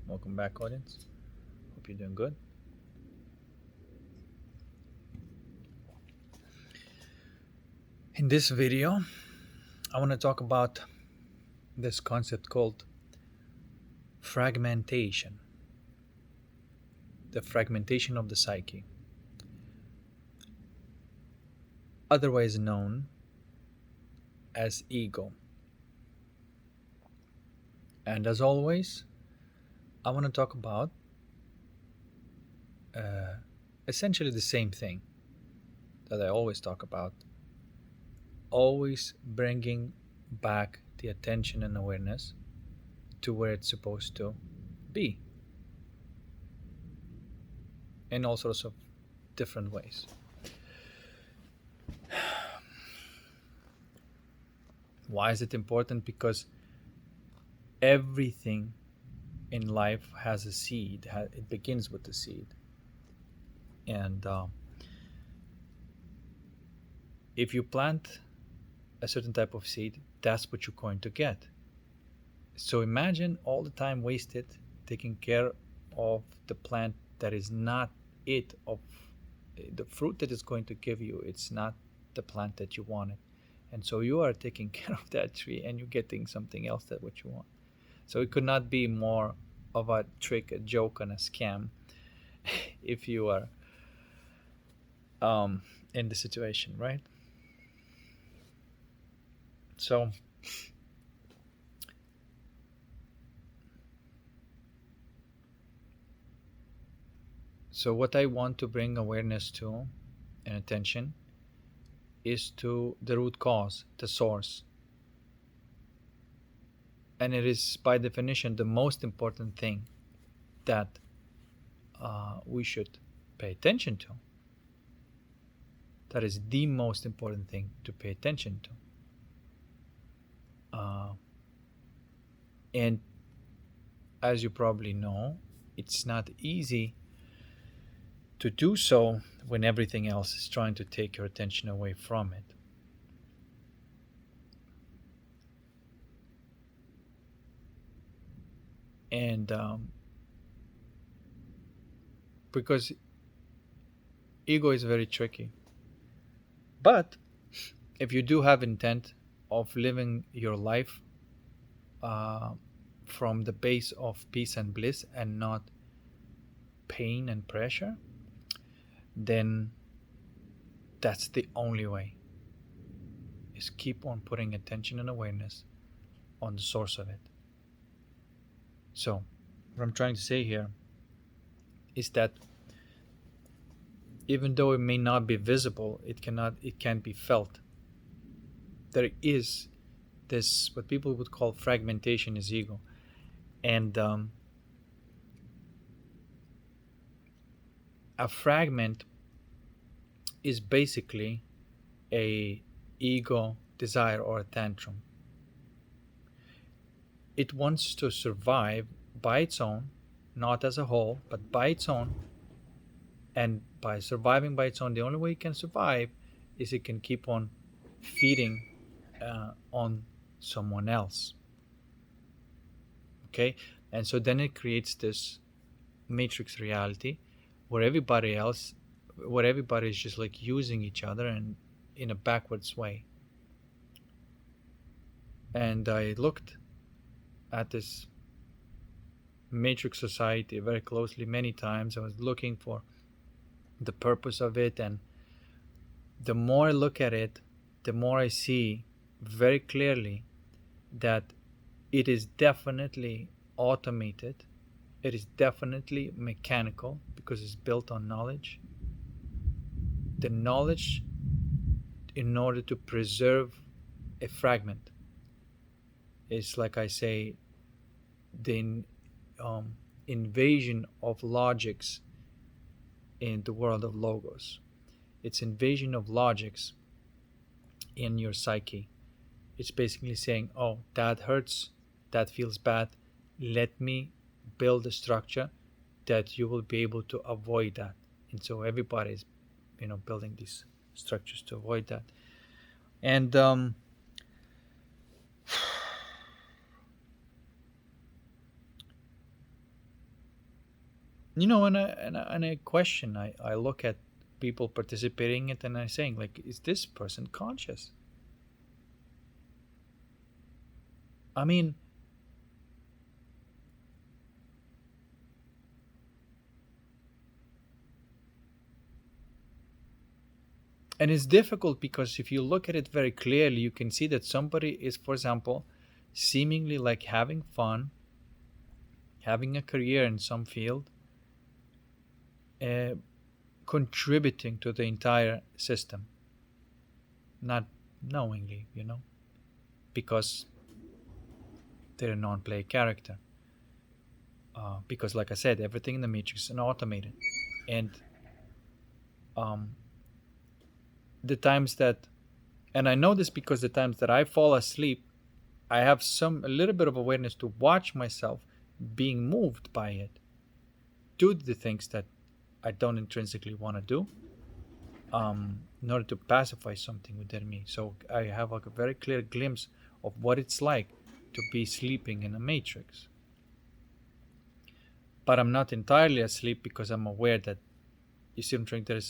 Welcome back, audience. Hope you're doing good. In this video, I want to talk about this concept called fragmentation, the fragmentation of the psyche, otherwise known as ego. And as always, I want to talk about uh, essentially the same thing that I always talk about, always bringing back the attention and awareness to where it's supposed to be in all sorts of different ways. Why is it important? Because everything in life has a seed. It begins with the seed. And if you plant a certain type of seed, that's what you're going to get. So imagine all the time wasted taking care of the plant that is not it, of the fruit that is going to give you. It's not the plant that you wanted. And so you are taking care of that tree and you're getting something else that what you want. So it could not be more of a trick, a joke, and a scam if you are in the situation, right? So what I want to bring awareness to and attention is to the root cause, the source. And it is by definition the most important thing that we should pay attention to. That is the most important thing to pay attention to. And as you probably know, it's not easy to do so when everything else is trying to take your attention away from it. And because ego is very tricky. But if you do have intent of living your life from the base of peace and bliss and not pain and pressure, then that's the only way, is keep on putting attention and awareness on the source of it. So what I'm trying to say here is that even though it may not be visible, it can't be felt. There is this, what people would call fragmentation, is ego. And a fragment is basically a ego desire or a tantrum. It wants to survive by its own, not as a whole, but by its own. And by surviving by its own, the only way it can survive is it can keep on feeding on someone else. Okay? And so then it creates this matrix reality where everybody is just like using each other and in a backwards way. And I looked at this matrix society very closely many times. I was looking for the purpose of it, and the more I look at it, the more I see very clearly that it is definitely automated. It is definitely mechanical because it's built on knowledge. The knowledge, in order to preserve a fragment, is, like I say, the invasion of logics in the world of logos. It's invasion of logics in your psyche. It's basically saying, oh, that hurts, that feels bad. Let me build a structure that you will be able to avoid that. And so everybody's, building these structures to avoid that. And And I question. I look at people participating in it, and I saying like, is this person conscious? I mean, and it's difficult because if you look at it very clearly, you can see that somebody is, for example, seemingly like having fun, having a career in some field, uh, contributing to the entire system, not knowingly, because they're a non-play character. Because, like I said, everything in the Matrix is automated, and um, the times that, and I know this because the times that I fall asleep, I have a little bit of awareness to watch myself being moved by it, do the things that I don't intrinsically want to do, in order to pacify something within me. So I have like a very clear glimpse of what it's like to be sleeping in a matrix. But I'm not entirely asleep because I'm aware that, you see what I'm trying.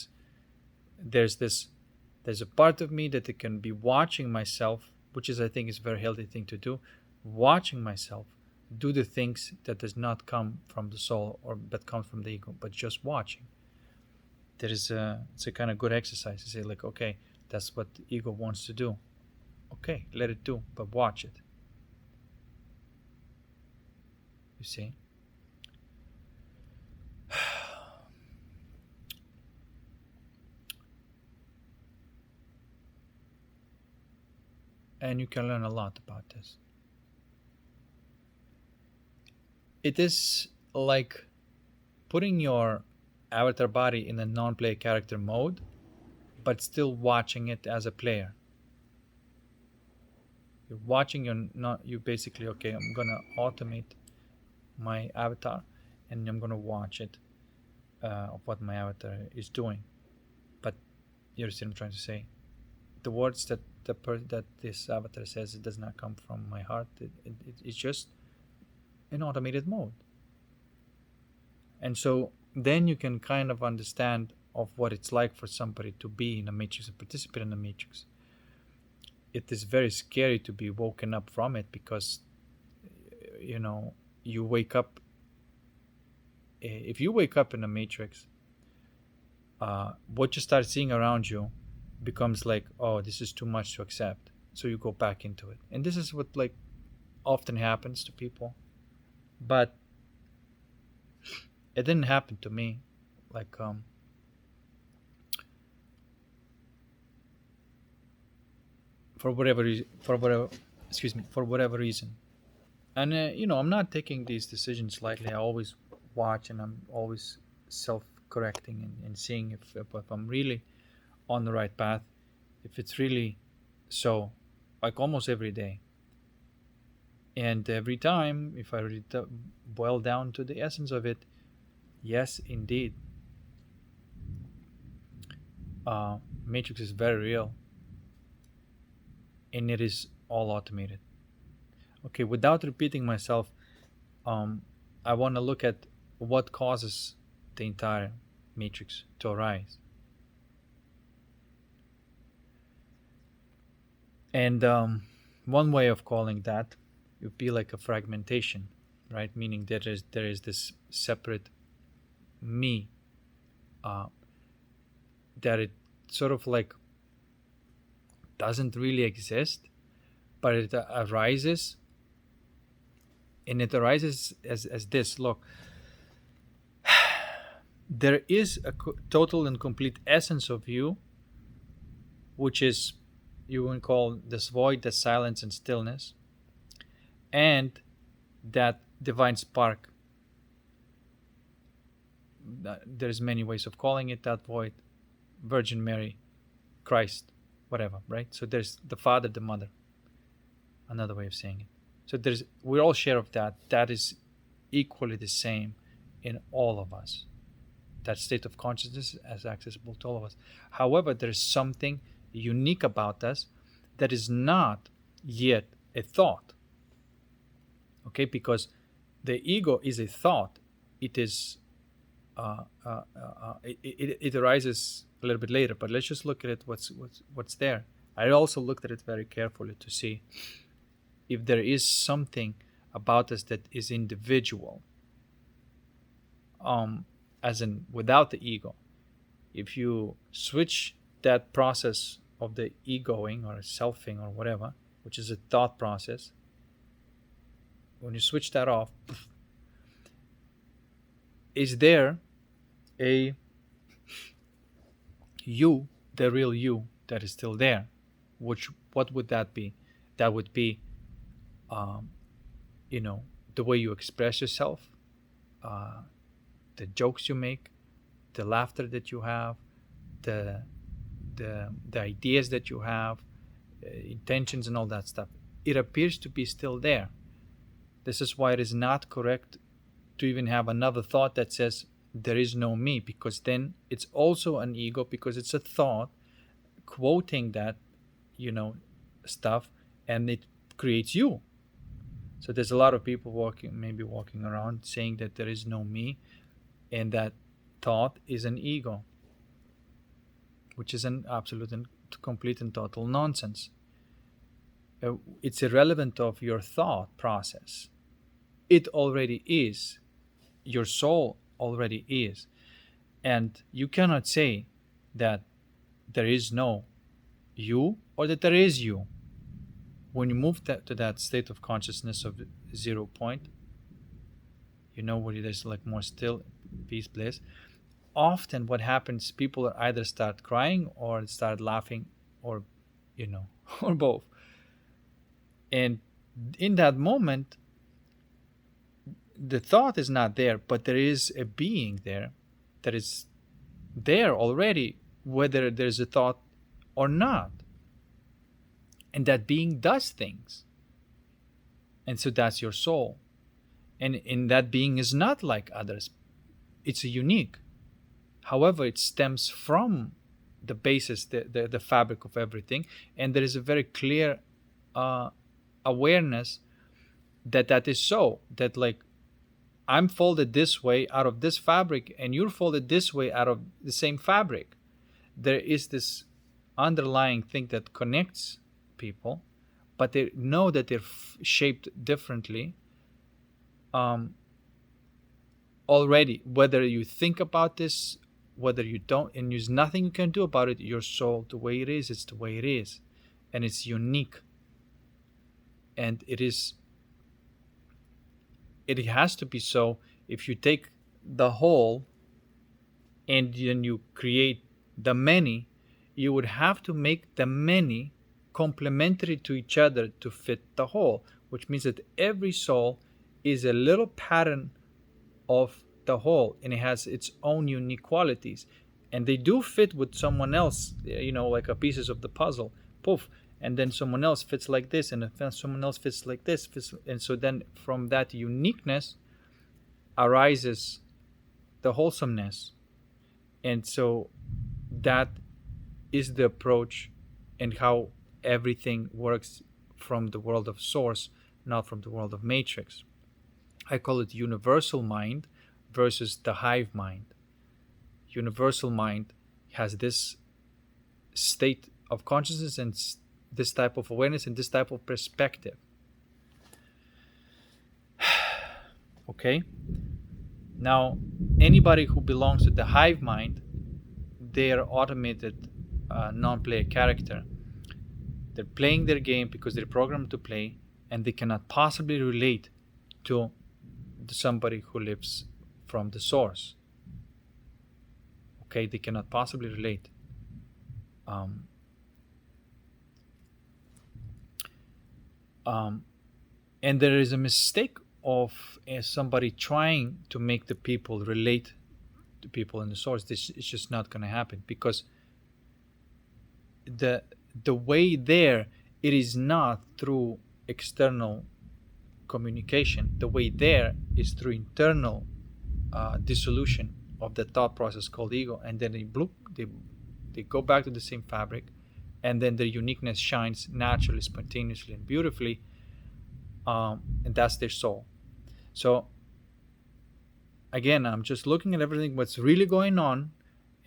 There's a part of me that it can be watching myself, which is, I think, is a very healthy thing to do, watching myself do the things that does not come from the soul or that comes from the ego, but just watching. It's a kind of good exercise to say like, okay, that's what the ego wants to do. Okay, let it do, but watch it. You see? And you can learn a lot about this. It is like putting your avatar body in a non-play character mode, but still watching it as a player. You're watching, you basically, okay, I'm gonna automate my avatar, and I'm gonna watch it, of what my avatar is doing. But you see what I'm trying to say. The words that that this avatar says, it does not come from my heart. It's just in automated mode. And so then you can kind of understand of what it's like for somebody to be in a matrix and participate in a matrix. It is very scary to be woken up from it because, you wake up. If you wake up in a matrix, what you start seeing around you becomes like, oh, this is too much to accept. So you go back into it. And this is what like often happens to people. But it didn't happen to me. Like, for whatever reason, for whatever reason. And I'm not taking these decisions lightly. I always watch, and I'm always self-correcting and seeing if I'm really on the right path, if it's really so, like almost every day. And every time, if I really boil down to the essence of it, yes, indeed, Matrix is very real, and it is all automated. Okay, without repeating myself, I want to look at what causes the entire matrix to arise. And one way of calling that would be like a fragmentation, right? Meaning that there is this separate me, that it sort of like doesn't really exist, but it arises. And it arises as this. Look, there is a total and complete essence of you, which is, you would call this void, the silence and stillness, and that divine spark. There's many ways of calling it, that void, Virgin Mary, Christ, whatever, right? So there's the Father, the Mother, another way of saying it. So we're all share of that. That is equally the same in all of us. That state of consciousness is accessible to all of us. However, there's something unique about us that is not yet a thought. Okay, because the ego is a thought. It is it arises a little bit later, but let's just look at it. What's there. I also looked at it very carefully to see if there is something about us that is individual, as in without the ego. If you switch that process of the egoing or selfing or whatever, which is a thought process, when you switch that off, is there a you, the real you, that is still there? What would that be? That would be, the way you express yourself, the jokes you make, the laughter that you have, the ideas that you have, intentions and all that stuff. It appears to be still there. This is why it is not correct to even have another thought that says there is no me, because then it's also an ego, because it's a thought quoting that, stuff, and it creates you. So there's a lot of people walking around saying that there is no me, and that thought is an ego, which is an absolute and complete and total nonsense. It's irrelevant of your thought process. It already is. Your soul already is. And you cannot say that there is no you or that there is you. When you move to that state of consciousness of 0 point, where there's like more still, peace, bliss, often what happens, people either start crying or start laughing, or or both. And in that moment, the thought is not there, but there is a being there that is there already, whether there's a thought or not. And that being does things. And so that's your soul. And in that being is not like others. It's unique. However, it stems from the basis, the fabric of everything. And there is a very clear awareness that is so. That like, I'm folded this way out of this fabric, and you're folded this way out of the same fabric. There is this underlying thing that connects people, but they know that they're shaped differently already. Whether you think about this, whether you don't, and there's nothing you can do about it. Your soul, the way it is, it's the way it is, and it's unique. And it has to be so. If you take the whole and then you create the many, you would have to make the many complementary to each other to fit the whole, which means that every soul is a little pattern of the whole, and it has its own unique qualities, and they do fit with someone else, like a pieces of the puzzle, poof, and then someone else fits like this, and then someone else fits like this, and so then from that uniqueness arises the wholesomeness. And so that is the approach and how everything works from the world of source, not from the world of matrix. I call it universal mind versus the hive mind. Universal mind has this state of consciousness and this type of awareness and this type of perspective. Okay? Now, anybody who belongs to the hive mind, they are automated non-player character. They're playing their game because they're programmed to play, and they cannot possibly relate to somebody who lives from the source. Okay, they cannot possibly relate. And there is a mistake of somebody trying to make the people relate to people in the source. This is just not going to happen, because the way there, it is not through external communication. The way there is through internal dissolution of the thought process called ego, and then they go back to the same fabric, and then their uniqueness shines naturally, spontaneously, and beautifully, and that's their soul. So again, I'm just looking at everything, what's really going on,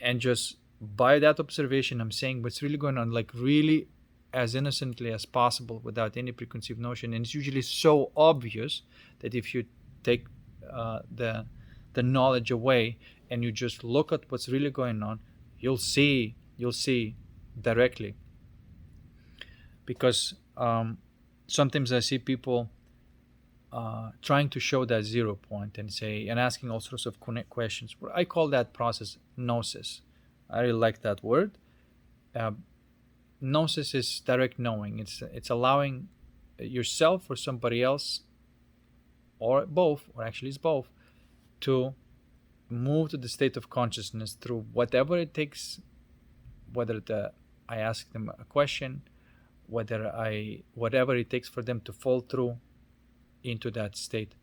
and just by that observation, I'm saying what's really going on, like really as innocently as possible without any preconceived notion. And it's usually so obvious that if you take the knowledge away and you just look at what's really going on, you'll see directly. Because sometimes I see people trying to show that 0 point and say and asking all sorts of questions. Well, I call that process gnosis. I really like that word. Uh, Gnosis is direct knowing. It's allowing yourself or somebody else, or both, or actually it's both, to move to the state of consciousness through whatever it takes. Whether I ask them a question, whatever it takes for them to fall through into that state,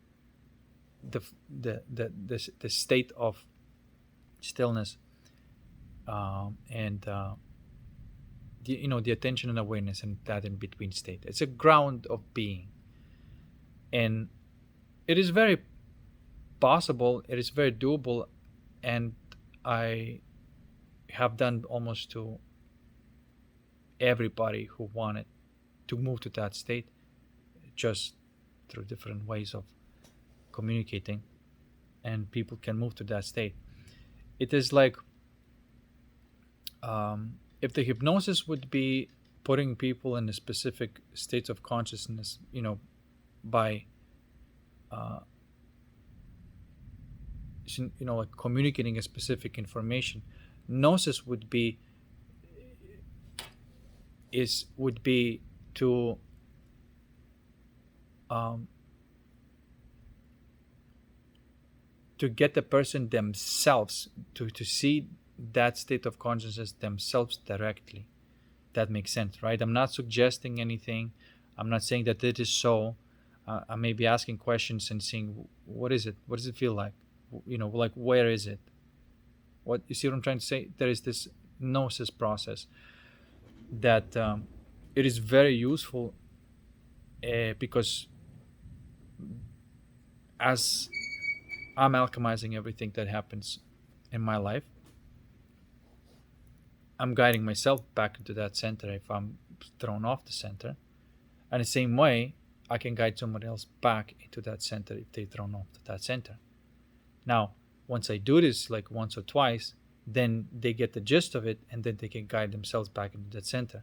the state of stillness, and the attention and awareness, and that in between state. It's a ground of being, and it is very possible. It is very doable, and I have done almost to everybody who wanted to move to that state, just through different ways of communicating, and people can move to that state. It is like, if the hypnosis would be putting people in a specific states of consciousness, by like communicating a specific information, gnosis would be to to get the person themselves to see that state of consciousness themselves directly. That makes sense, right? I'm not suggesting anything. I'm not saying that it is so. I may be asking questions and seeing, what is it? What does it feel like? Like, where is it? What, you see what I'm trying to say? There is this gnosis process that it is very useful, because as I'm alchemizing everything that happens in my life, I'm guiding myself back into that center if I'm thrown off the center. And the same way, I can guide somebody else back into that center if they're thrown off that center. Now, once I do this like once or twice, then they get the gist of it, and then they can guide themselves back into that center.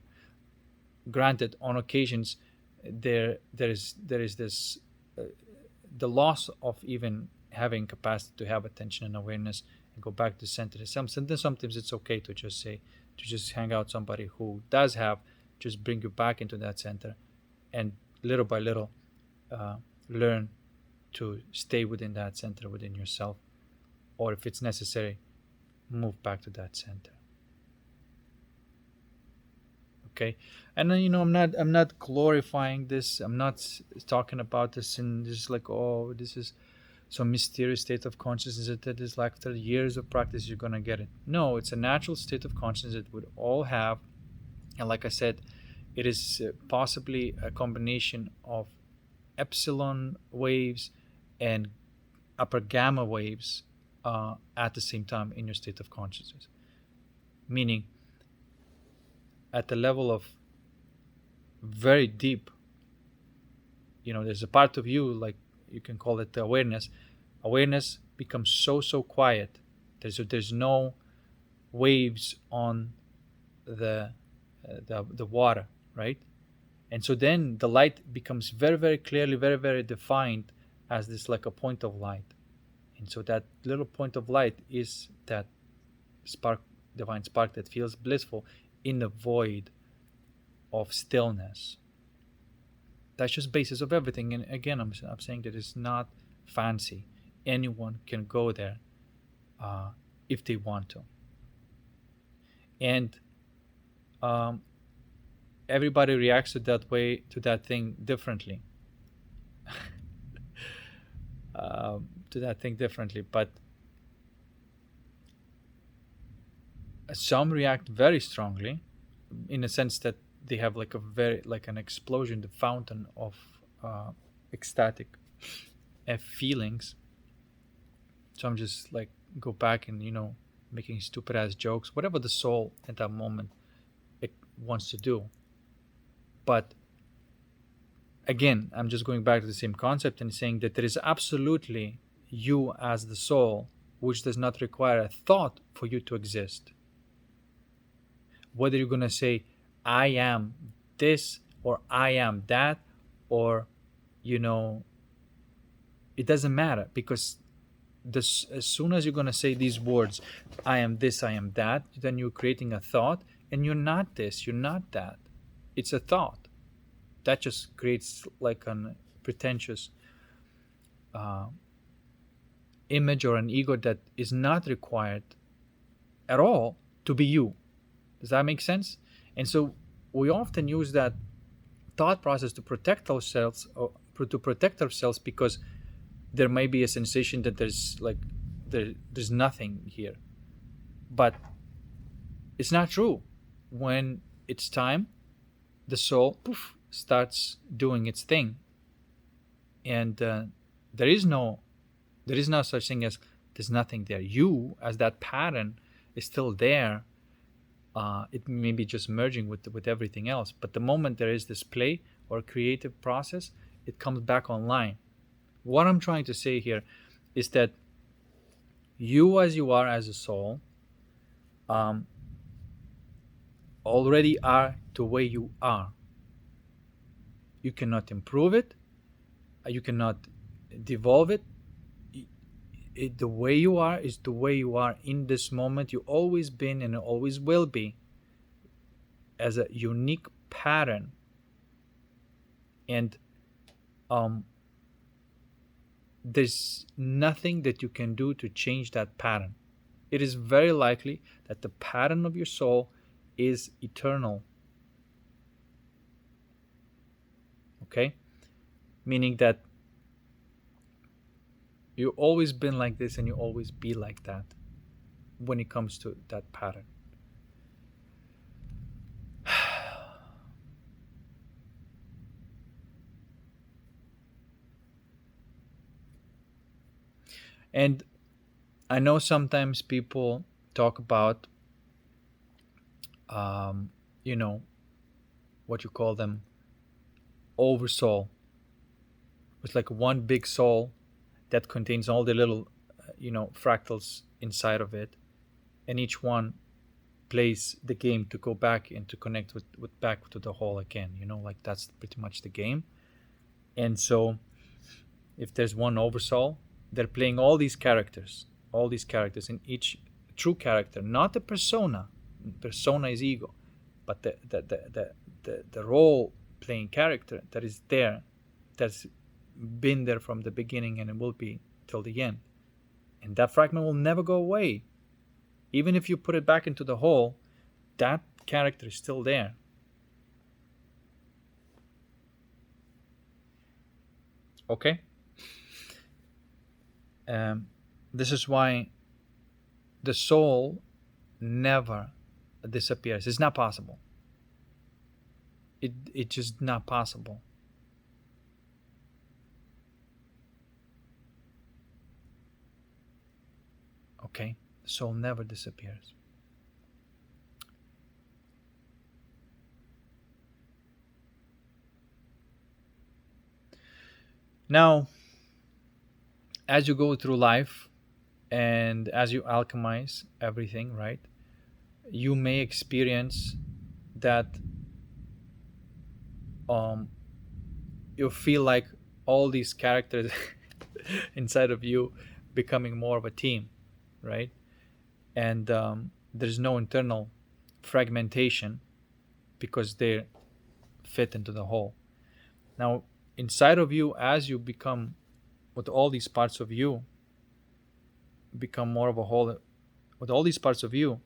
Granted, on occasions, there is this the loss of even having capacity to have attention and awareness and go back to center. Sometimes it's okay to just hang out somebody who does have, just bring you back into that center, and little by little learn to stay within that center within yourself, or if it's necessary, move back to that center. Okay. And then, I'm not glorifying this. I'm not talking about this and just like, oh, this is some mysterious state of consciousness that is like after years of practice you're gonna get it. No, it's a natural state of consciousness that would all have. And like I said, it is possibly a combination of epsilon waves and upper gamma waves at the same time in your state of consciousness. Meaning, at the level of very deep, there's a part of you, like you can call it the awareness becomes so quiet. There's no waves on the water, right? And so then the light becomes very, very clearly, very, very defined as this, like a point of light. And so that little point of light is that spark, divine spark, that feels blissful in the void of stillness. That's just basis of everything. And again, I'm saying that it's not fancy. Anyone can go there if they want to. And everybody reacts to that thing differently. But some react very strongly, in a sense that they have like an explosion, the fountain of ecstatic feelings. So I'm just like go back and making stupid ass jokes, whatever the soul at that moment it wants to do. But again, I'm just going back to the same concept and saying that there is absolutely you as the soul, which does not require a thought for you to exist. Whether you're going to say, I am this or I am that, or, you know, it doesn't matter because as soon as you're going to say these words, I am this, I am that, then you're creating a thought and you're not this, you're not that. It's a thought. That just creates like a pretentious uh, image or an ego that is not required at all to be you. Does that make sense? And so we often use that thought process to protect ourselves, or to protect ourselves, because there may be a sensation that there's nothing here. But it's not true. When it's time, the soul poof, starts doing its thing, and there is no such thing as there's nothing there. You, as that pattern, is still there. It may be just merging with everything else. But the moment there is this play or creative process, it comes back online. What I'm trying to say here is that you, as you are as a soul, already are the way you are. You cannot improve it. You cannot devolve it. The way you are is the way you are in this moment. You always been and always will be, as a unique pattern. And there's nothing that you can do to change that pattern. It is very likely that the pattern of your soul is eternal. Okay? Meaning that you've always been like this and you always be like that when it comes to that pattern. And I know sometimes people talk about, what you call them, oversoul. It's like one big soul that contains all the little, fractals inside of it, and each one plays the game to go back and to connect with back to the whole again. Like that's pretty much the game. And so, if there's one oversoul, they're playing all these characters, and each true character, not the persona. Persona is ego, but the role playing character that is there, that's been there from the beginning and it will be till the end. And that fragment will never go away. Even if you put it back into the whole, that character is still there. Okay? This is why the soul never disappears. It's not possible. It's just not possible. Okay? The soul never disappears. Now, as you go through life and as you alchemize everything, right, you may experience that you feel like all these characters inside of you becoming more of a team, right? And there's no internal fragmentation because they fit into the whole. Now, inside of you, as you become, with all these parts of you, become more of a whole, with all these parts of you,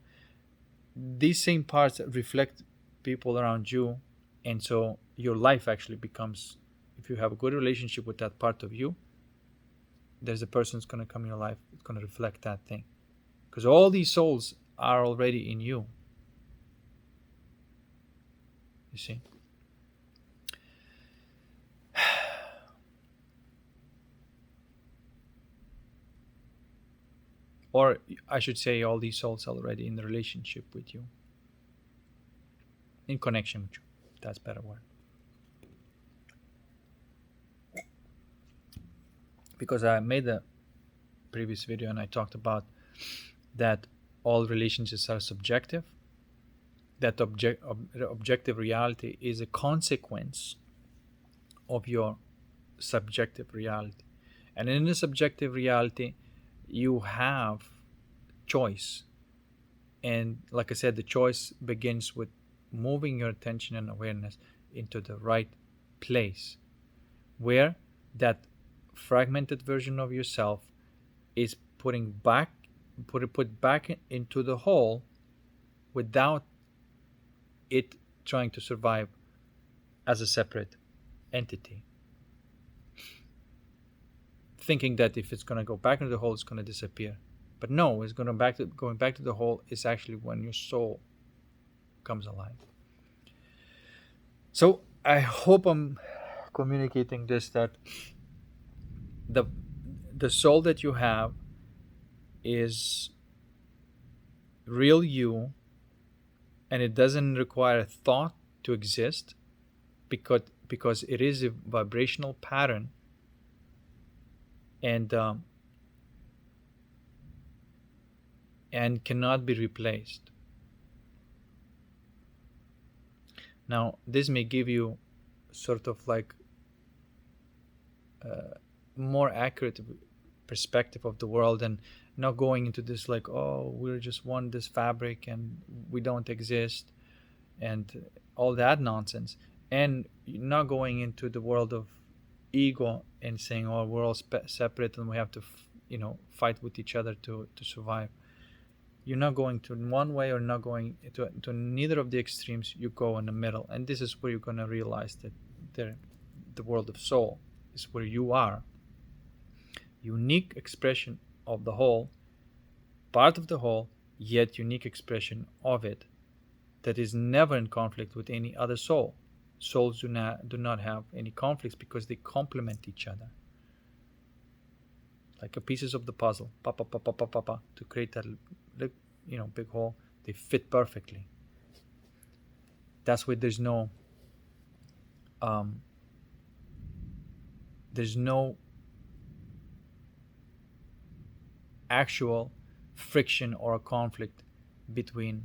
these same parts reflect people around you. And so your life actually becomes, if you have a good relationship with that part of you, there's a person who's going to come in your life, it's going to reflect that thing. Because all these souls are already in you. You see? or I should say all these souls are already in the relationship with you, in connection with you. That's a better word. Because I made a previous video and I talked about that all relationships are subjective, that objective reality is a consequence of your subjective reality. And in the subjective reality, you have choice. And like I said, the choice begins with moving your attention and awareness into the right place, where that fragmented version of yourself is put back into the whole without it trying to survive as a separate entity, thinking that if it's going to go back into the hole, it's going to disappear. But no, it's going back to the hole is actually when your soul comes alive. So I hope I'm communicating this, that the soul that you have is real you, and it doesn't require thought to exist, because it is a vibrational pattern, and cannot be replaced. Now, this may give you sort of like more accurate perspective of the world, and not going into this like, oh, we're just this fabric and we don't exist and all that nonsense, and not going into the world of ego and saying, oh, we're all separate and we have to fight with each other to survive. You're not going to one way or not going to neither of the extremes. You go in the middle, and this is where you're going to realize that the world of soul is where you are, unique expression of the whole, part of the whole, yet unique expression of it, that is never in conflict with any other soul. Souls do not have any conflicts because they complement each other, like a pieces of the puzzle, to create that big hole. They fit perfectly. That's why there's no actual friction or conflict between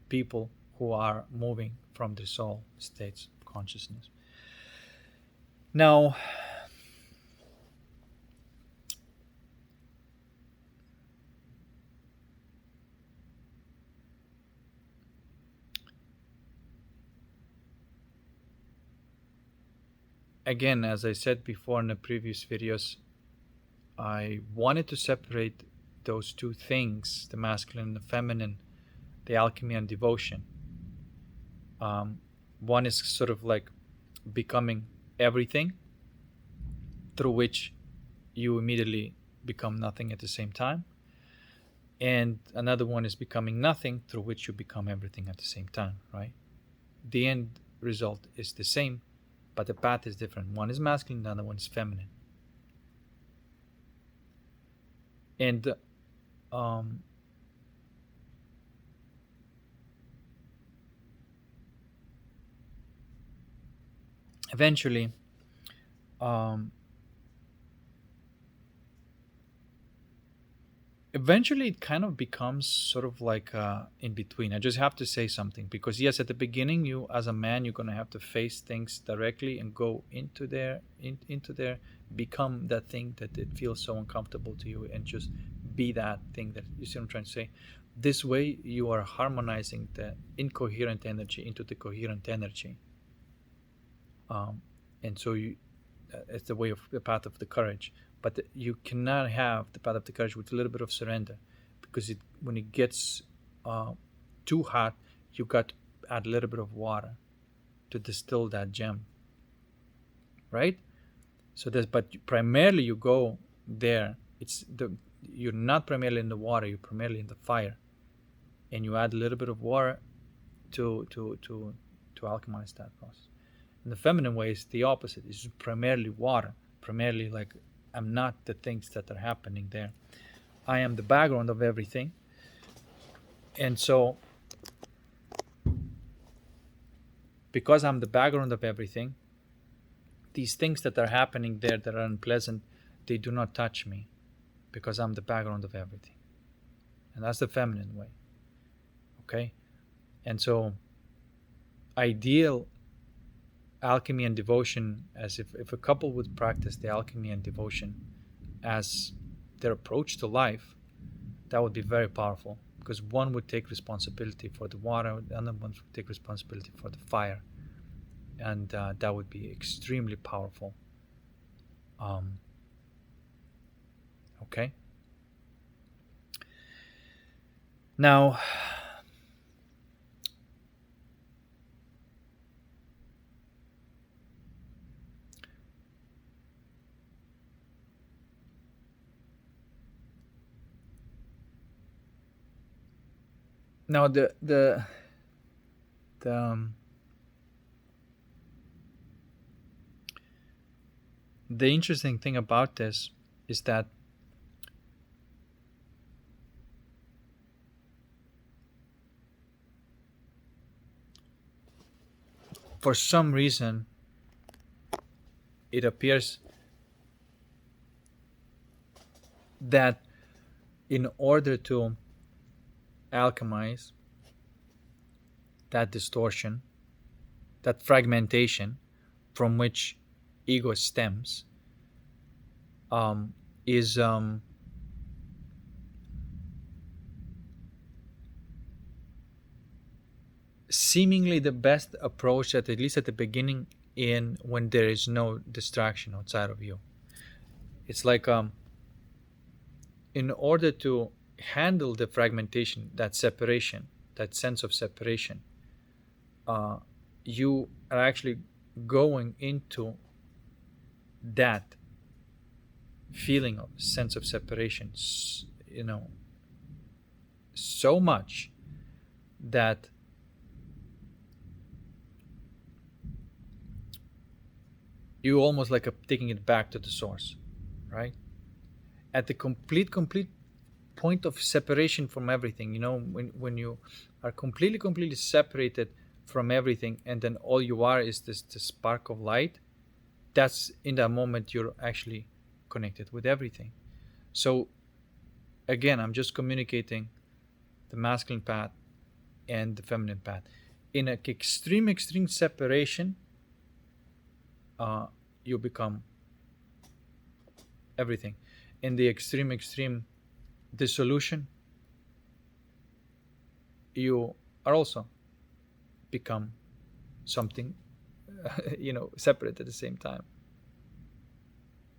people who are moving from the soul states of consciousness. Now, again, as I said before in the previous videos, I wanted to separate those two things, the masculine and the feminine, the alchemy and devotion. One is sort of like becoming everything, through which you immediately become nothing at the same time. And another one is becoming nothing, through which you become everything at the same time, right? The end result is the same, but the path is different. One is masculine, the other one is feminine. And eventually, it kind of becomes sort of like in between. I just have to say something, because yes, at the beginning, you as a man, you're going to have to face things directly and go into there, become that thing that it feels so uncomfortable to you, and just be that thing. That, you see what I'm trying to say? This way you are harmonizing the incoherent energy into the coherent energy, and so it's the path of the courage. But you cannot have the path of the courage with a little bit of surrender, because when it gets too hot, you got to add a little bit of water to distill that gem, right? So but primarily you go there. You're not primarily in the water. You're primarily in the fire, and you add a little bit of water to alchemize that process. In the feminine way, it's the opposite. It's primarily water. Primarily, like, I'm not the things that are happening there. I am the background of everything. And so, because I'm the background of everything, these things that are happening there that are unpleasant, they do not touch me, because I'm the background of everything. And that's the feminine way. Okay? And so, ideal alchemy and devotion, as if a couple would practice the alchemy and devotion as their approach to life, that would be very powerful, because one would take responsibility for the water, the other one would take responsibility for the fire, and that would be extremely powerful. Okay. Now, the the interesting thing about this is that for some reason it appears that in order to alchemize that distortion, that fragmentation from which ego stems, is seemingly the best approach, at least at the beginning, in when there is no distraction outside of you. It's like, in order to handle the fragmentation, that separation, that sense of separation, you are actually going into that feeling of sense of separation, so much that you almost like taking it back to the source, right? At the complete point of separation from everything, when you are completely separated from everything, and then all you are is this spark of light, that's in that moment you're actually connected with everything. So again, I'm just communicating the masculine path and the feminine path. In an extreme separation, you become everything. In the extreme dissolution, you are also become something separate at the same time.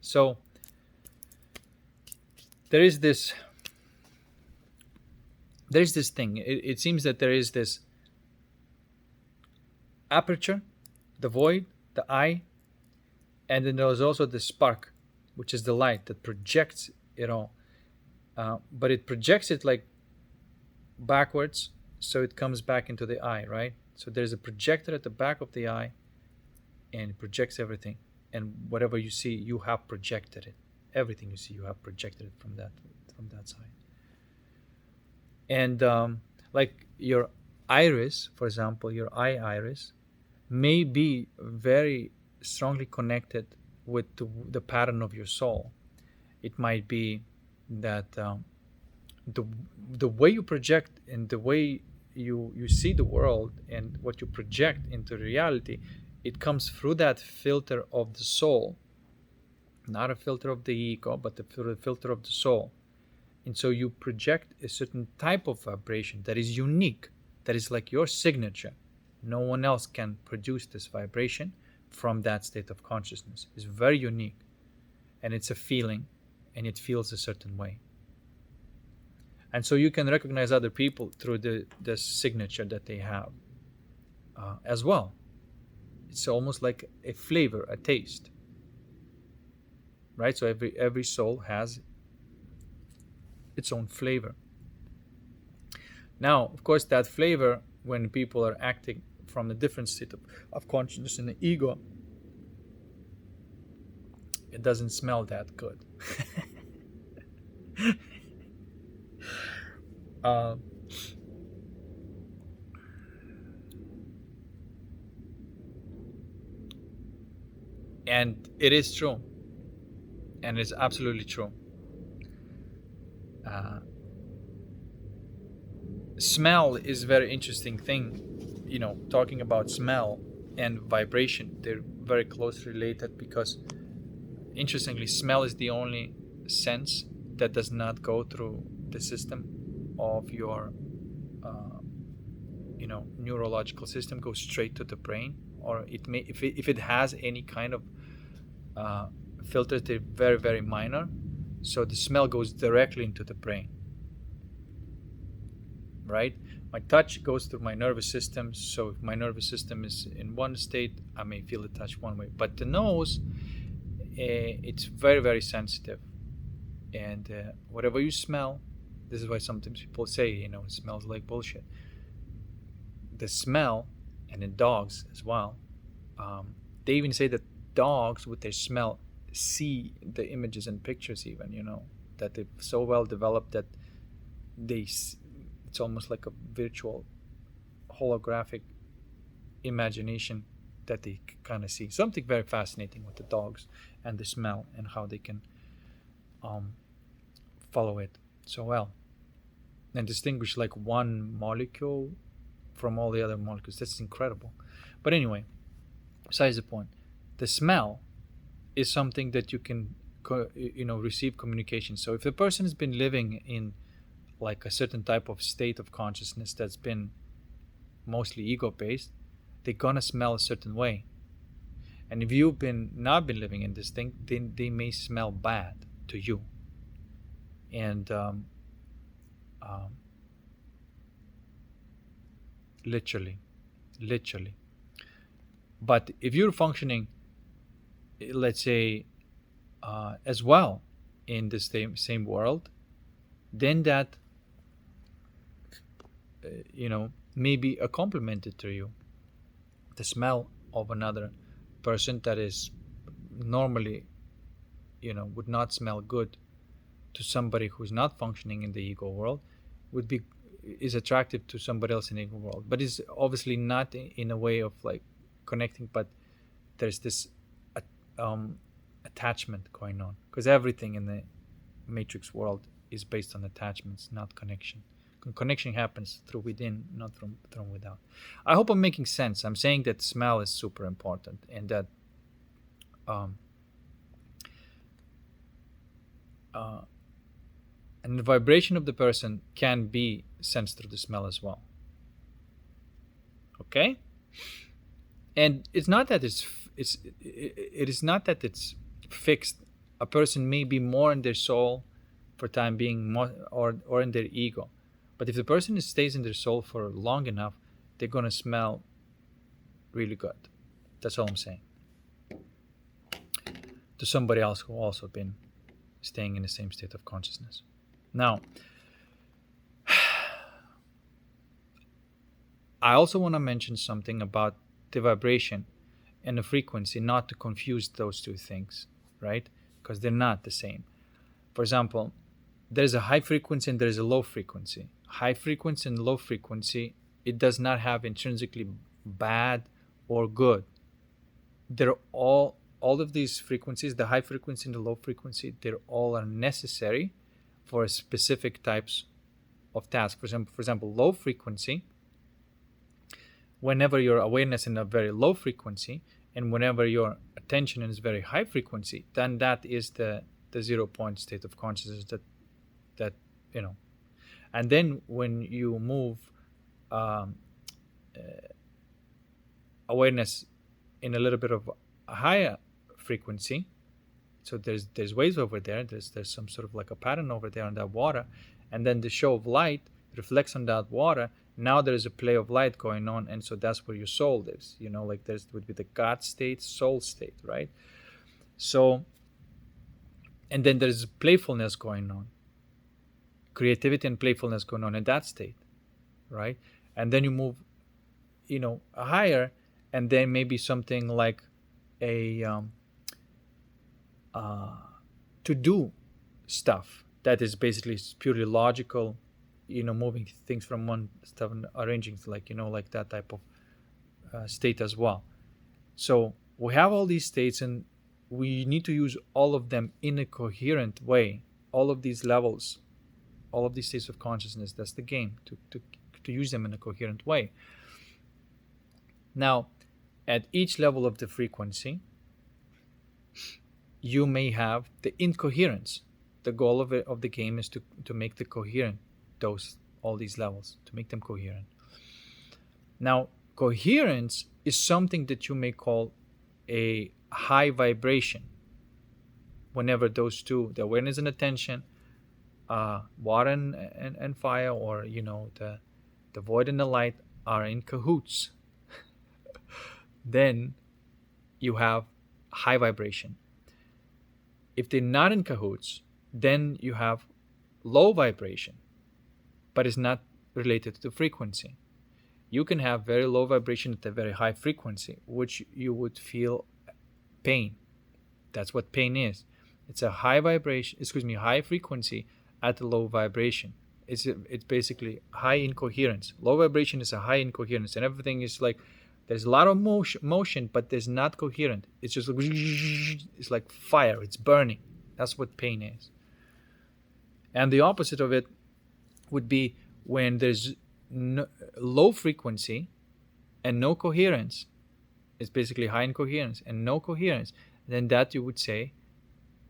So there is this thing. It seems that there is this aperture, the void, the eye, and then there's also the spark, which is the light that projects it all. But it projects it like backwards, so it comes back into the eye, right? So there's a projector at the back of the eye, and it projects everything. And whatever you see, you have projected it. Everything you see, you have projected it from that side. And like your iris, for example, your eye iris may be very strongly connected with the pattern of your soul. It might be that the way you project and the way you see the world and what you project into reality, it comes through that filter of the soul, not a filter of the ego, but the filter of the soul. And so you project a certain type of vibration that is unique, that is like your signature. No one else can produce this vibration from that state of consciousness. It's very unique, and it's a feeling, and it feels a certain way. And so you can recognize other people through the signature that they have as well. It's almost like a flavor, a taste, right? So every soul has its own flavor. Now, of course, that flavor, when people are acting from a different state of consciousness in the ego, it doesn't smell that good. Uh, and it is true, and it's absolutely true. Uh, Smell is a very interesting thing. Talking about smell and vibration, they're very closely related because, interestingly, smell is the only sense that does not go through the system of your uh, neurological system, goes straight to the brain, or it may, if it has any kind of uh, filters, they're very, very minor, so the smell goes directly into the brain, right? My touch goes through my nervous system, so if my nervous system is in one state, I may feel the touch one way, but the nose, it's very, very sensitive, and whatever you smell, this is why sometimes people say, it smells like bullshit. The smell, and in dogs as well, um, they even say that dogs with their smell see the images and pictures, even, that they've so well developed that it's almost like a virtual holographic imagination that they kind of see. Something very fascinating with the dogs and the smell and how they can um, follow it so well and distinguish like one molecule from all the other molecules. That's incredible. But anyway, besides the point, the smell is something that you can receive communication. So if the person has been living in like a certain type of state of consciousness that's been mostly ego based, they're gonna smell a certain way. And if you've been not been living in this thing, then they may smell bad to you. And um, literally, literally. But if you're functioning, let's say, as well in the same world, then that may be a compliment to you. The smell of another person that is normally, would not smell good to somebody who's not functioning in the ego world, is attractive to somebody else in the ego world, but is obviously not in a way of like connecting, but there's this um, attachment going on, because everything in the matrix world is based on attachments, not connection. Connection happens through within, not from without. I hope I'm making sense. I'm saying that smell is super important, and that um, and the vibration of the person can be sensed through the smell as well. Okay, and it's not that it is not that it's fixed. A person may be more in their soul for time being, more, or in their ego. But if the person stays in their soul for long enough, they're going to smell really good. That's all I'm saying. To somebody else who also been staying in the same state of consciousness. Now, I also want to mention something about the vibration and the frequency, not to confuse those two things, right? Because they're not the same. For example, there's a high frequency and there's a low frequency. High frequency and low frequency, it does not have intrinsically bad or good. They're all of these frequencies, the high frequency and the low frequency, they're all are necessary for specific types of tasks. For example, low frequency, whenever your awareness is in a very low frequency, and whenever your attention is very high frequency, then that is the 0 point state of consciousness that and then when you move awareness in a little bit of a higher frequency, so there's waves over there, there's some sort of like a pattern over there on that water, and then the show of light reflects on that water. Now there's a play of light going on, and so that's where your soul lives, like there's would be the God state, soul state, right? So, and then there's playfulness going on, creativity and playfulness going on in that state, right? And then you move higher, and then maybe something like a to do stuff that is basically purely logical, moving things from one stuff and arranging, like, like that type of state as well. So we have all these states, and we need to use all of them in a coherent way. All of these levels, all of these states of consciousness, that's the game, to use them in a coherent way. Now, at each level of the frequency, you may have the incoherence. The goal of the game is to make the coherent, all these levels, to make them coherent. Now, coherence is something that you may call a high vibration. Whenever those two, the awareness and attention, water and fire, or the void and the light, are in cahoots, then you have high vibration. If they're not in cahoots, then you have low vibration, but it's not related to frequency. You can have very low vibration at a very high frequency, which you would feel pain. That's what pain is. It's a high vibration, high frequency at a low vibration. It's basically high incoherence. Low vibration is a high incoherence, and everything is like, there's a lot of motion, but there's not coherent. It's just like, it's like fire. It's burning. That's what pain is. And the opposite of it would be when there's low frequency and no coherence. It's basically high incoherence and no coherence. Then that you would say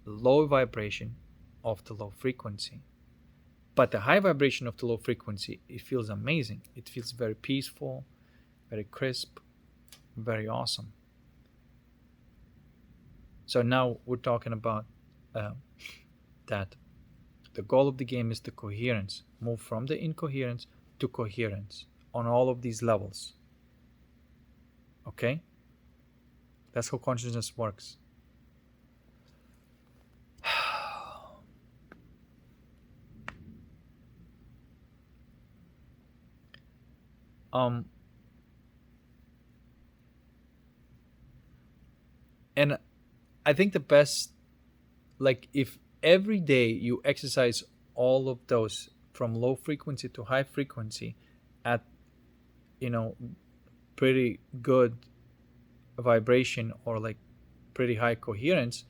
low vibration of the low frequency. But the high vibration of the low frequency, it feels amazing. It feels very peaceful, very crisp, very awesome. So now we're talking about that the goal of the game is the coherence. Move from the incoherence to coherence on all of these levels. Okay? That's how consciousness works. And I think the best, like, if every day you exercise all of those from low frequency to high frequency at pretty good vibration, or like pretty high coherence,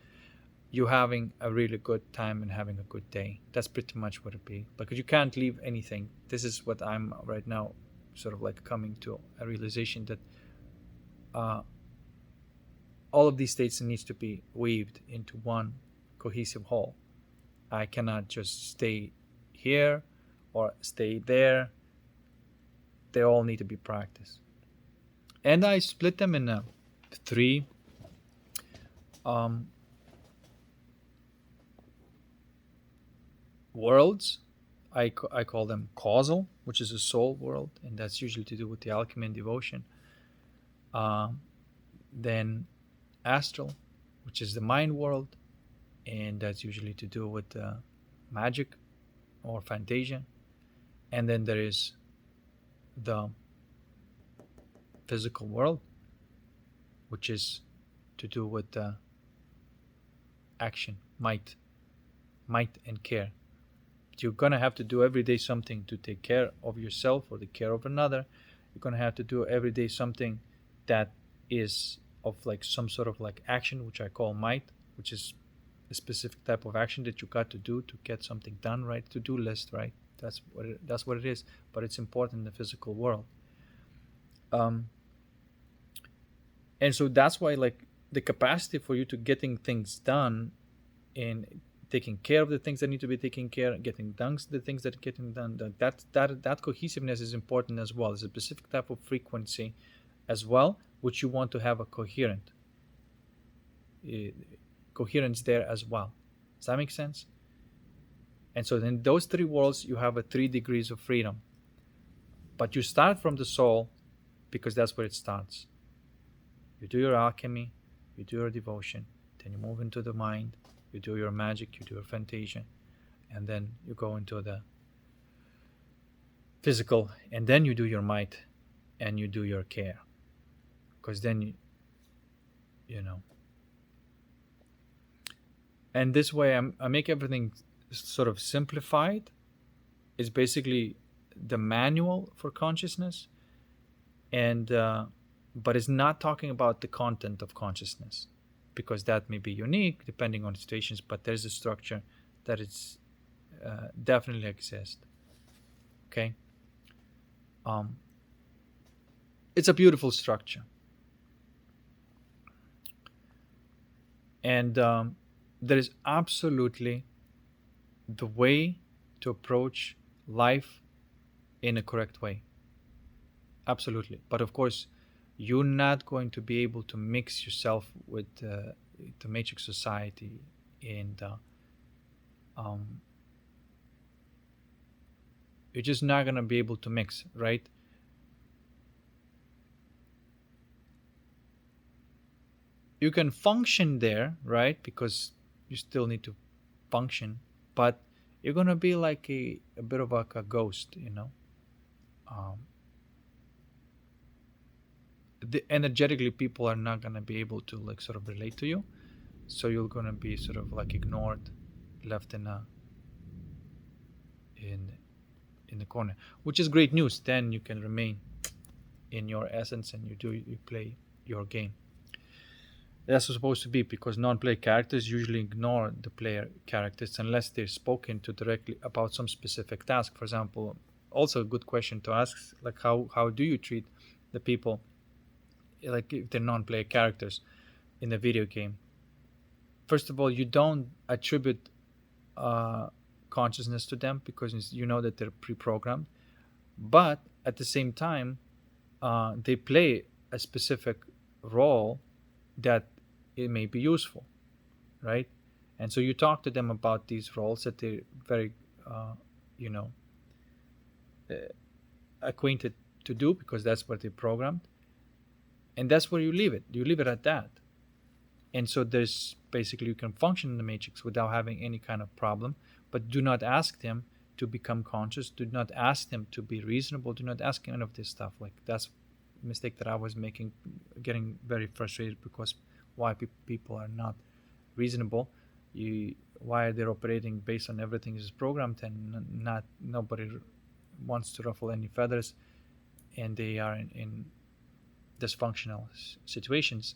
you're having a really good time and having a good day. That's pretty much what it be. Because you can't leave anything. This is what I'm right now sort of like coming to a realization that all of these states needs to be weaved into one cohesive whole. I cannot just stay here or stay there. They all need to be practiced. And I split them in three worlds. I call them causal, which is a soul world, and that's usually to do with the alchemy and devotion. Then astral, which is the mind world, and that's usually to do with magic or fantasia. And then there is the physical world, which is to do with action, might and care. You're gonna have to do every day something to take care of yourself or the care of another. You're gonna have to do every day something that is of like some sort of like action, which I call might, which is a specific type of action that you got to do to get something done, right? To-do list, right? That's what it is. But it's important in the physical world. And so that's why, like, the capacity for you to getting things done and taking care of the things that need to be taken care of, getting done the things that are getting done, that cohesiveness is important as well. It's a specific type of frequency as well, which you want to have a coherence there as well. Does that make sense? And so in those three worlds, you have 3 degrees of freedom. But you start from the soul because that's where it starts. You do your alchemy, you do your devotion, then you move into the mind, you do your magic, you do your fantasia, and then you go into the physical, and then you do your might and you do your care. Because then you know. And this way I make everything sort of simplified, is basically the manual for consciousness, and but it's not talking about the content of consciousness, because that may be unique depending on situations. But there's a structure that it's definitely exists. Okay, um, it's a beautiful structure, and there is absolutely the way to approach life in a correct way. Absolutely. But of course, you're not going to be able to mix yourself with the matrix society, and um, you're just not going to be able to mix, right? You can function there, right? Because you still need to function, but you're going to be like a bit of like a ghost, you know? Um, Energetically, people are not going to be able to like sort of relate to you. So you're going to be sort of like ignored, left in in the corner, which is great news. Then you can remain in your essence, and you play your game. That's supposed to be, because non-player characters usually ignore the player characters unless they're spoken to directly about some specific task. For example, also a good question to ask, like how do you treat the people, like if they're non-player characters in a video game? First of all, you don't attribute uh, consciousness to them, because you know that they're pre-programmed. But at the same time, they play a specific role that it may be useful, right? And so you talk to them about these roles that they're very, uh, you know, uh, acquainted to do, because that's what they programmed, and that's where you leave it. You leave it at that. And so there's basically, you can function in the matrix without having any kind of problem, but do not ask them to become conscious. Do not ask them to be reasonable. Do not ask any of this stuff. Like, that's a mistake that I was making, getting very frustrated, because why people are not reasonable. Why they're operating based on everything is programmed, and not nobody wants to ruffle any feathers, and they are in dysfunctional situations.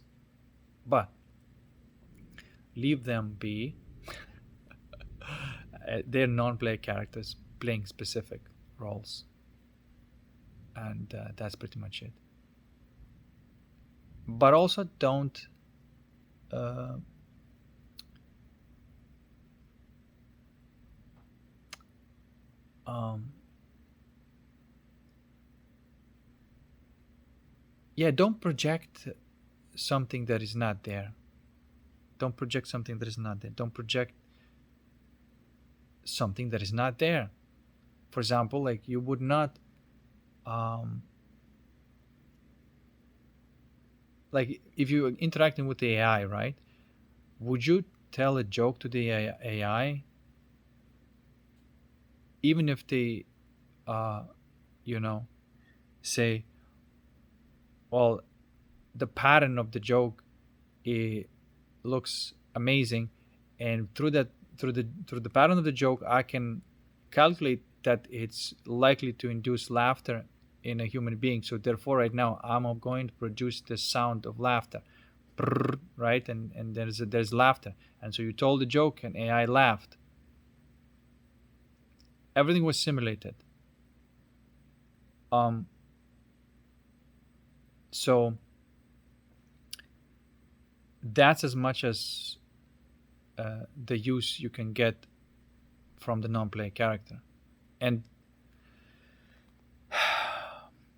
But leave them be. They're non-player characters playing specific roles, and that's pretty much it. But also don't uh, um, yeah, don't project something that is not there. Don't project something that is not there. Don't project something that is not there. For example, like you would not, um, like if you're interacting with the AI, right? Would you tell a joke to the AI, even if they, uh, you know, say, well, the pattern of the joke, it looks amazing, and through the pattern of the joke, I can calculate that it's likely to induce laughter in a human being. So therefore, right now, I'm going to produce the sound of laughter, right? And there's laughter, and so you told the joke, and AI laughed. Everything was simulated. Um, so that's as much as the use you can get from the non-player character. And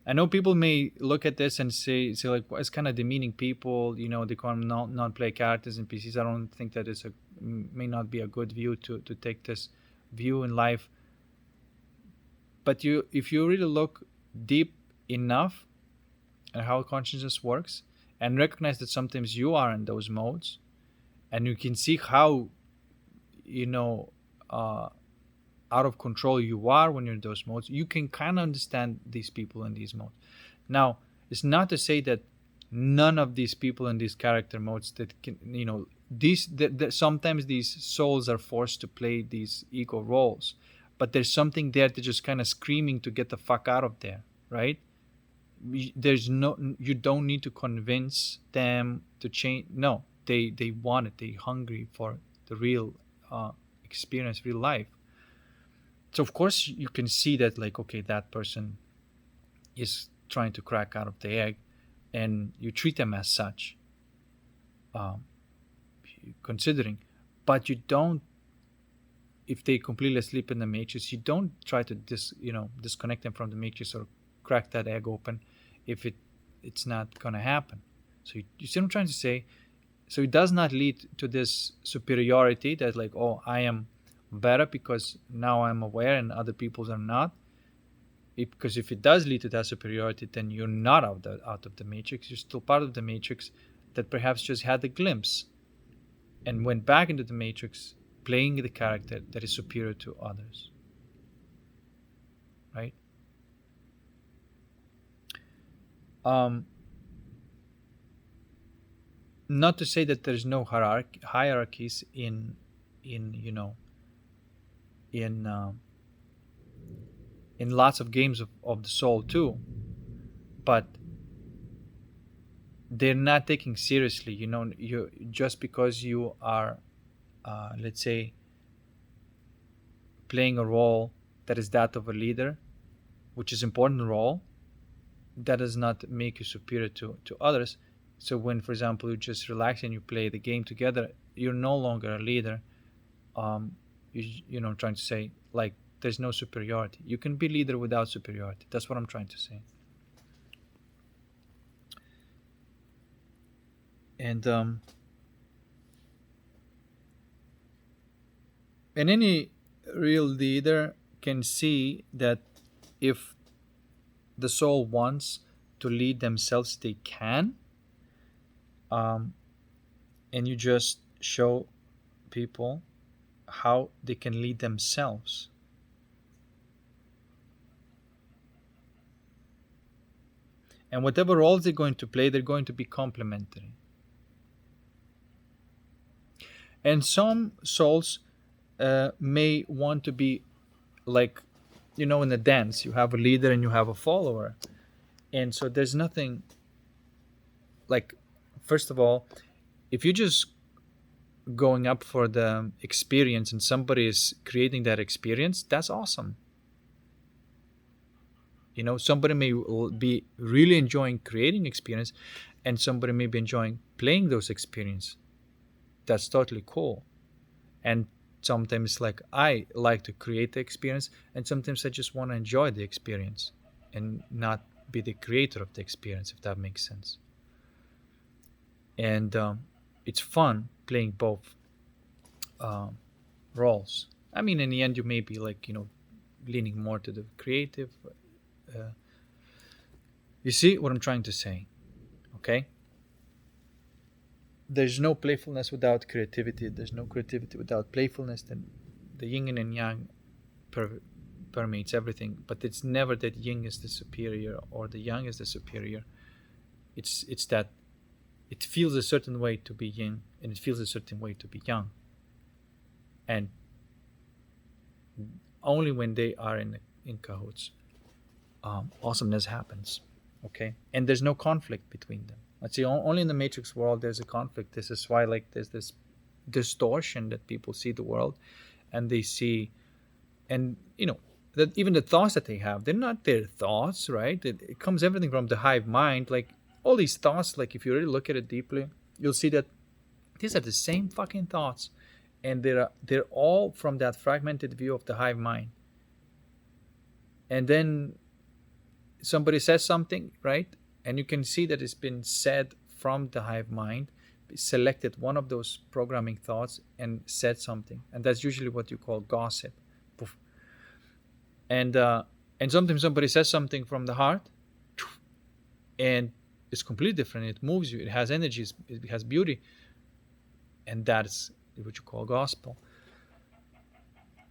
I know people may look at this and say like, well, it's kind of demeaning people. You know, they call them non-play characters in PCs. I don't think that is may not be a good view to take this view in life. But if you really look deep enough at how consciousness works, and recognize that sometimes you are in those modes, and you can see how, you know, out of control you are when you're in those modes, you can kind of understand these people in these modes. Now, it's not to say that none of these people in these character modes that can, you know, sometimes these souls are forced to play these ego roles, but there's something there that's just kind of screaming to get the fuck out of there, right? There's no, you don't need to convince them to change. No, they want it. They hungry for the real experience, real life. So of course you can see that, like, okay, that person is trying to crack out of the egg, and you treat them as such, um, considering. But you don't, if they completely sleep in the matrix, you don't try to disconnect them from the matrix or crack that egg open if it's not gonna happen. So you see what I'm trying to say? So it does not lead to this superiority that, like, oh, I am better because now I'm aware and other people are not. Because if it does lead to that superiority, then you're not out of the matrix. You're still part of the matrix that perhaps just had a glimpse and went back into the matrix, playing the character that is superior to others. Right? Not to say that there's no hierarchies in you know in lots of games of the soul too, but they're not taking seriously. You just because you are, let's say, playing a role that is that of a leader, which is important role, that does not make you superior to others. So when, for example, you just relax and you play the game together, you're no longer a leader. I'm trying to say, like, there's no superiority. You can be leader without superiority. That's what I'm trying to say. And any real leader can see that if the soul wants to lead themselves, they can. And you just show people how they can lead themselves. And whatever roles they're going to play, they're going to be complementary. And some souls may want to be like, in a dance, you have a leader and you have a follower. And so there's nothing like, first of all, if you're just going up for the experience and somebody is creating that experience, that's awesome. Somebody may be really enjoying creating experience, and somebody may be enjoying playing those experiences. That's totally cool. And sometimes, like, I like to create the experience, and sometimes I just want to enjoy the experience and not be the creator of the experience, if that makes sense. And it's fun playing both roles. I mean, in the end, you may be like, leaning more to the creative. You see what I'm trying to say? Okay? There's no playfulness without creativity. There's no creativity without playfulness. Then the yin and yang permeates everything. But it's never that yin is the superior or the yang is the superior. It's that it feels a certain way to be yin and it feels a certain way to be yang. And only when they are in cahoots, awesomeness happens. Okay? And there's no conflict between them. Let's see, only in the matrix world there's a conflict. This is why, like, there's this distortion that people see the world, and they see, and that even the thoughts that they have, they're not their thoughts, right? It comes everything from the hive mind. Like, all these thoughts, like, if you really look at it deeply, you'll see that these are the same fucking thoughts, and they're all from that fragmented view of the hive mind. And then somebody says something, right? And you can see that it's been said from the hive mind, selected one of those programming thoughts and said something. And that's usually what you call gossip. Poof. And sometimes somebody says something from the heart, and it's completely different. It moves you. It has energy. It has beauty. And that's what you call gospel.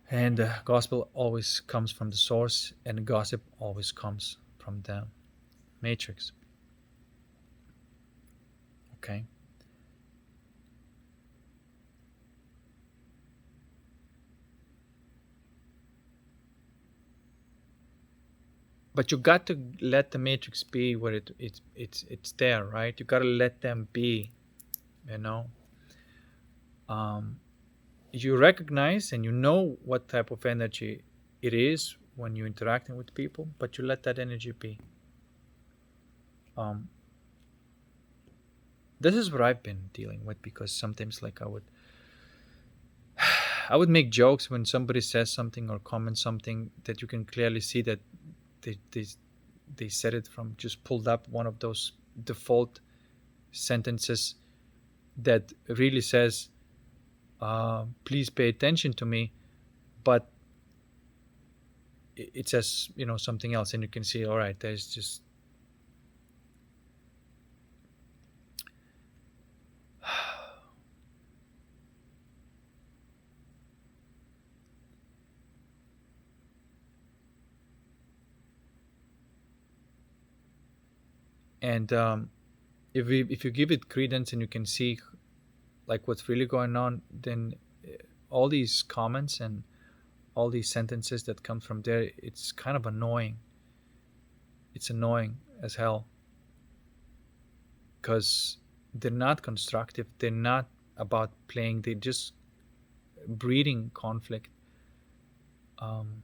And gospel always comes from the source, and gossip always comes from the matrix. Okay. But you got to let the matrix be where it's there, right? You got to let them be, you know. You recognize and you know what type of energy it is when you're interacting with people, but you let that energy be. This is what I've been dealing with, because sometimes like I would make jokes when somebody says something or comments something that you can clearly see that they said it from, just pulled up one of those default sentences that really says, please pay attention to me, but it says, something else, and you can see, all right, there's just and if you give it credence and you can see like what's really going on, then all these comments and all these sentences that come from there, it's kind of annoying. It's annoying as hell, because they're not constructive, they're not about playing, they're just breeding conflict. And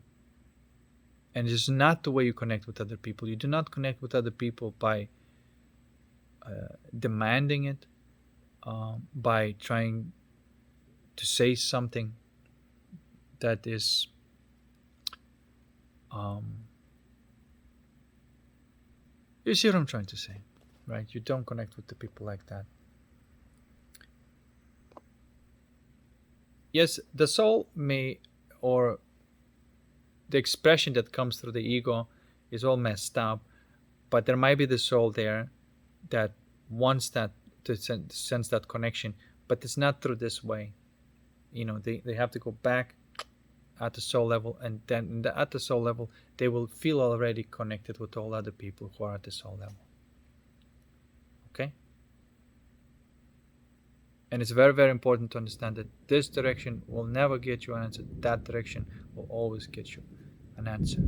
it's not the way you connect with other people. You do not connect with other people by demanding it, by trying to say something that is you see what I'm trying to say, right? You don't connect with the people like that. Yes, the soul may, or the expression that comes through the ego is all messed up, but there might be the soul there that wants that, to sense that connection, but it's not through this way. They have to go back at the soul level, and then at the soul level they will feel already connected with all other people who are at the soul level. Okay? And it's very, very important to understand that this direction will never get you an answer. That direction will always get you an answer.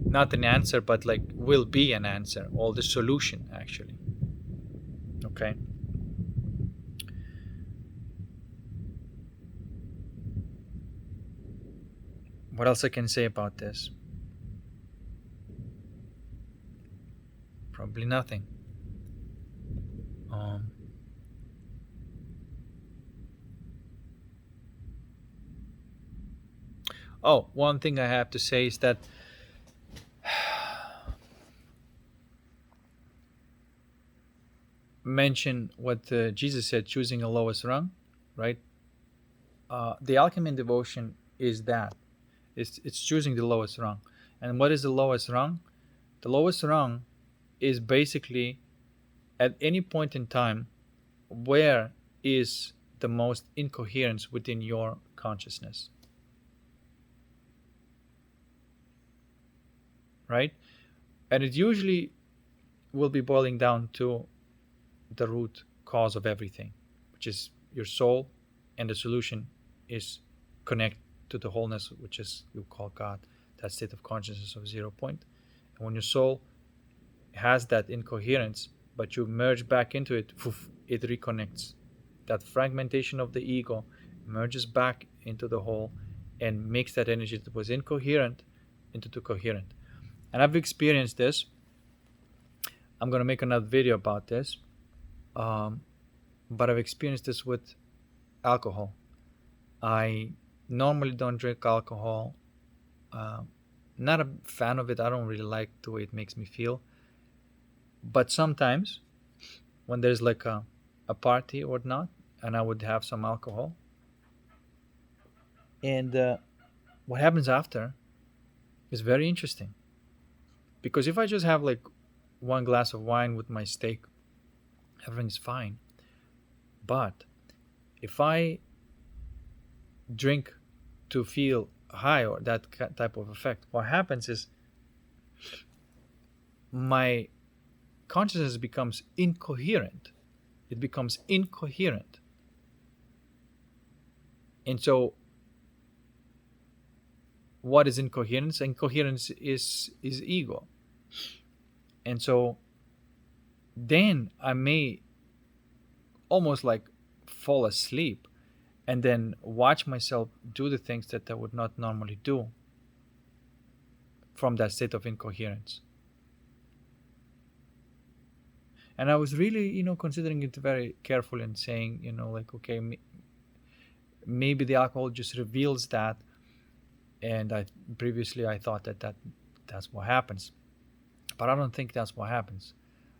Not an answer, but like will be an answer, or the solution actually. Okay? What else I can say about this? Probably nothing. One thing I have to say is that mention what Jesus said, choosing a lowest rung, right? The alchemy and devotion is that. It's choosing the lowest rung. And what is the lowest rung? The lowest rung is basically at any point in time where is the most incoherence within your consciousness. Right? And it usually will be boiling down to the root cause of everything, which is your soul, and the solution is connect to the wholeness, which is you call God, that state of consciousness of 0 point. And when your soul has that incoherence, but you merge back into it, it reconnects. That fragmentation of the ego merges back into the whole and makes that energy that was incoherent into the coherent. And I've experienced this. I'm going to make another video about this. But I've experienced this with alcohol. I normally don't drink alcohol. Not a fan of it. I don't really like the way it makes me feel. But sometimes when there's like a party or whatnot, and I would have some alcohol, and what happens after is very interesting. Because if I just have like one glass of wine with my steak, everything's fine. But if I drink to feel high or that type of effect, what happens is my consciousness becomes incoherent. It becomes incoherent. And so what is incoherence? Incoherence is ego. And so then I may almost like fall asleep and then watch myself do the things that I would not normally do from that state of incoherence. And I was really, considering it very carefully and saying, like, okay, maybe the alcohol just reveals that. And previously I thought that's what happens, but I don't think that's what happens.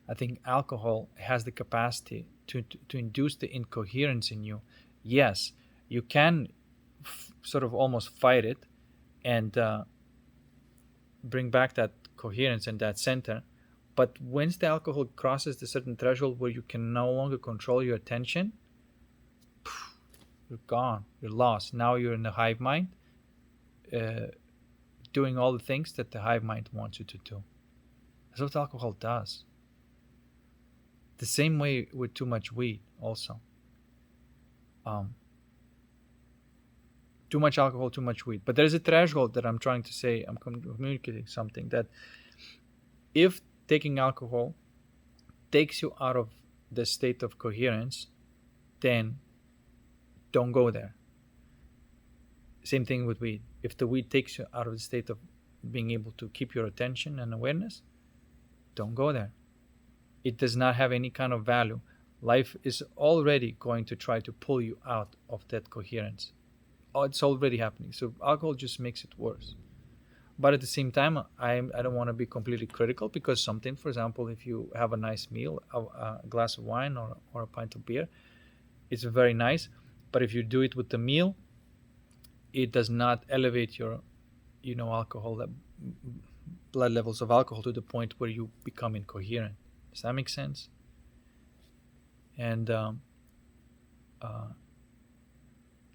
I think alcohol has the capacity to induce the incoherence in you. Yes, you can sort of almost fight it and bring back that coherence and that center. But once the alcohol crosses the certain threshold where you can no longer control your attention, you're gone. You're lost. Now you're in the hive mind, doing all the things that the hive mind wants you to do. That's what alcohol does. The same way with too much weed, also. Too much alcohol, too much weed. But there's a threshold that I'm trying to say. I'm communicating something that if taking alcohol takes you out of the state of coherence, then don't go there. Same thing with weed. If the weed takes you out of the state of being able to keep your attention and awareness, don't go there. It does not have any kind of value. Life is already going to try to pull you out of that coherence. Oh, it's already happening. So alcohol just makes it worse. But at the same time, I don't want to be completely critical, because something, for example, if you have a nice meal, a glass of wine or a pint of beer, it's very nice. But if you do it with the meal, it does not elevate your, alcohol, blood levels of alcohol to the point where you become incoherent. Does that make sense? And the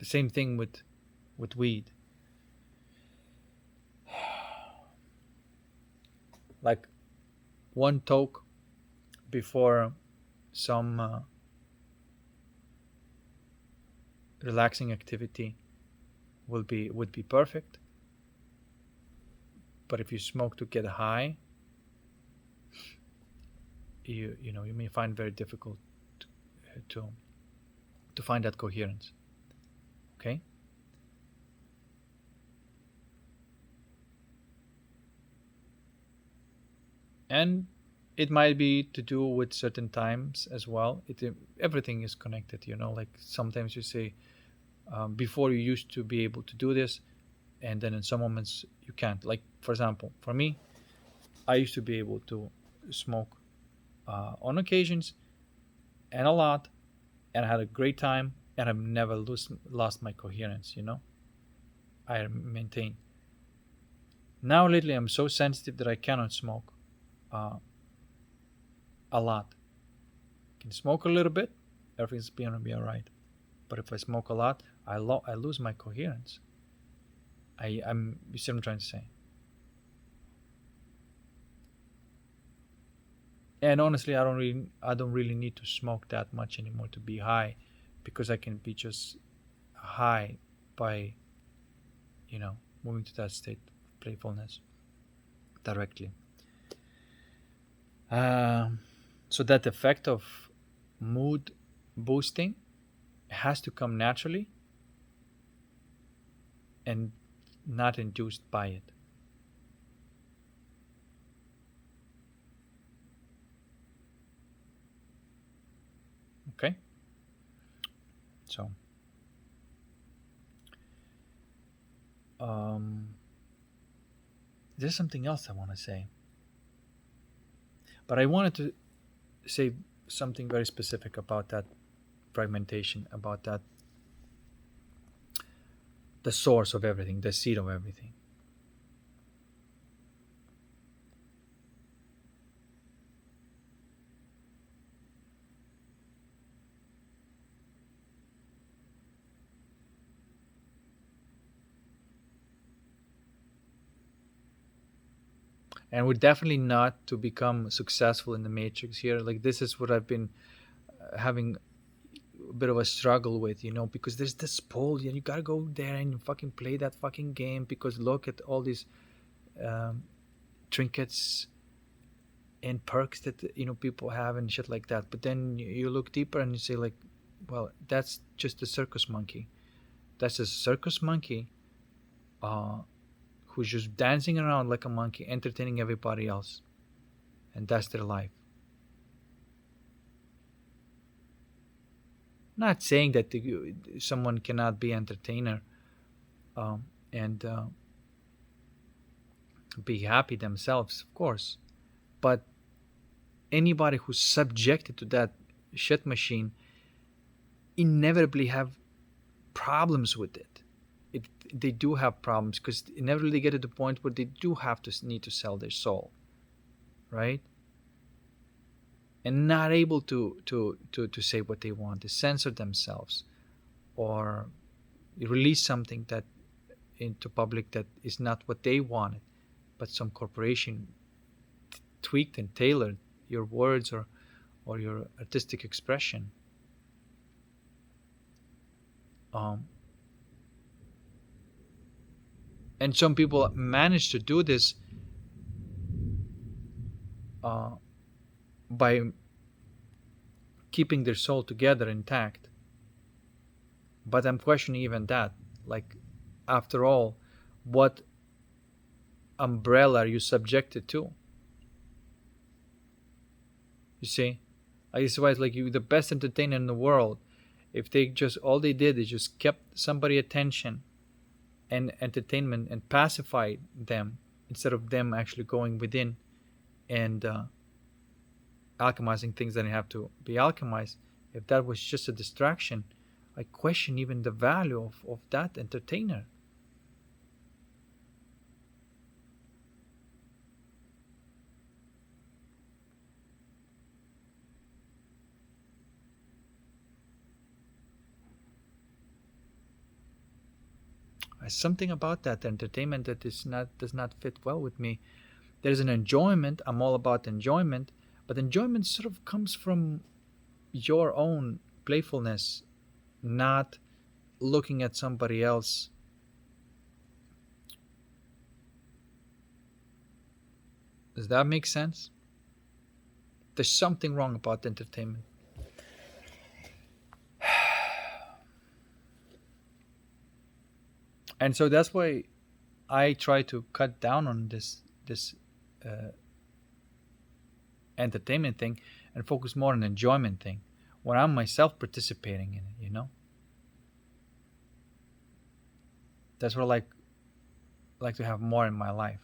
same thing with weed. Like one toke before some relaxing activity would be perfect. But if you smoke to get high, you may find very difficult to find that coherence. Okay? And it might be to do with certain times as well. Everything is connected, like sometimes you say, before you used to be able to do this, and then in some moments you can't. Like, for example, for me, I used to be able to smoke on occasions and a lot, and I had a great time, and I've never lost my coherence. I maintain. Now lately I'm so sensitive that I cannot smoke a lot. I can smoke a little bit, everything's gonna be all right. But if I smoke a lot, I lose my coherence. You see what I'm trying to say? And honestly, I don't really need to smoke that much anymore to be high, because I can be just high by, moving to that state of playfulness directly. So that effect of mood boosting has to come naturally and not induced by it. Okay? So, there's something else I want to say. But I wanted to say something very specific about that fragmentation, about that, the source of everything, the seed of everything. And we're definitely not to become successful in the matrix here. Like, this is what I've been having a bit of a struggle with, because there's this pull, and you gotta go there and fucking play that fucking game, because look at all these um, trinkets and perks that people have and shit like that. But then you look deeper and you say, like, well, that's just a circus monkey. That's a circus monkey uh, who's just dancing around like a monkey, entertaining everybody else, and that's their life. Not saying that someone cannot be entertainer and be happy themselves, of course, but anybody who's subjected to that shit machine inevitably have problems with it. They do have problems, because inevitably they get to the point where they do have to need to sell their soul, right? And not able to say what they want, to censor themselves, or release something that into public that is not what they wanted, but some corporation tweaked and tailored your words or your artistic expression. And some people manage to do this by keeping their soul together intact. But I'm questioning even that. Like, after all, what umbrella are you subjected to? You see? I guess why it's like you, the best entertainer in the world, if they just, all they did is just kept somebody attention and entertainment and pacified them, instead of them actually going within and alchemizing things that have to be alchemized. If that was just a distraction, I question even the value of that entertainer. There's something about that entertainment that does not fit well with me. There's an enjoyment. I'm all about enjoyment, but enjoyment sort of comes from your own playfulness, not looking at somebody else. Does that make sense? There's something wrong about entertainment. And so that's why I try to cut down on this uh, entertainment thing and focus more on enjoyment thing, when I'm myself participating in it. That's what I like to have more in my life.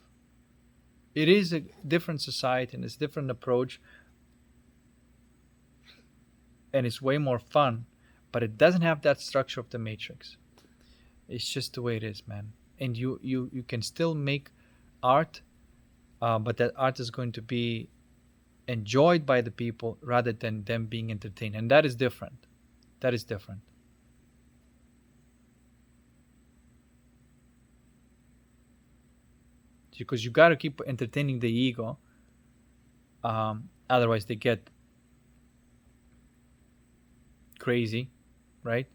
It is a different society and it's a different approach, and it's way more fun, but it doesn't have that structure of the Matrix. It's just the way it is, man. And you can still make art, but that art is going to be enjoyed by the people rather than them being entertained, and that is different. That is different. Because you got to keep entertaining the ego, otherwise they get crazy, right?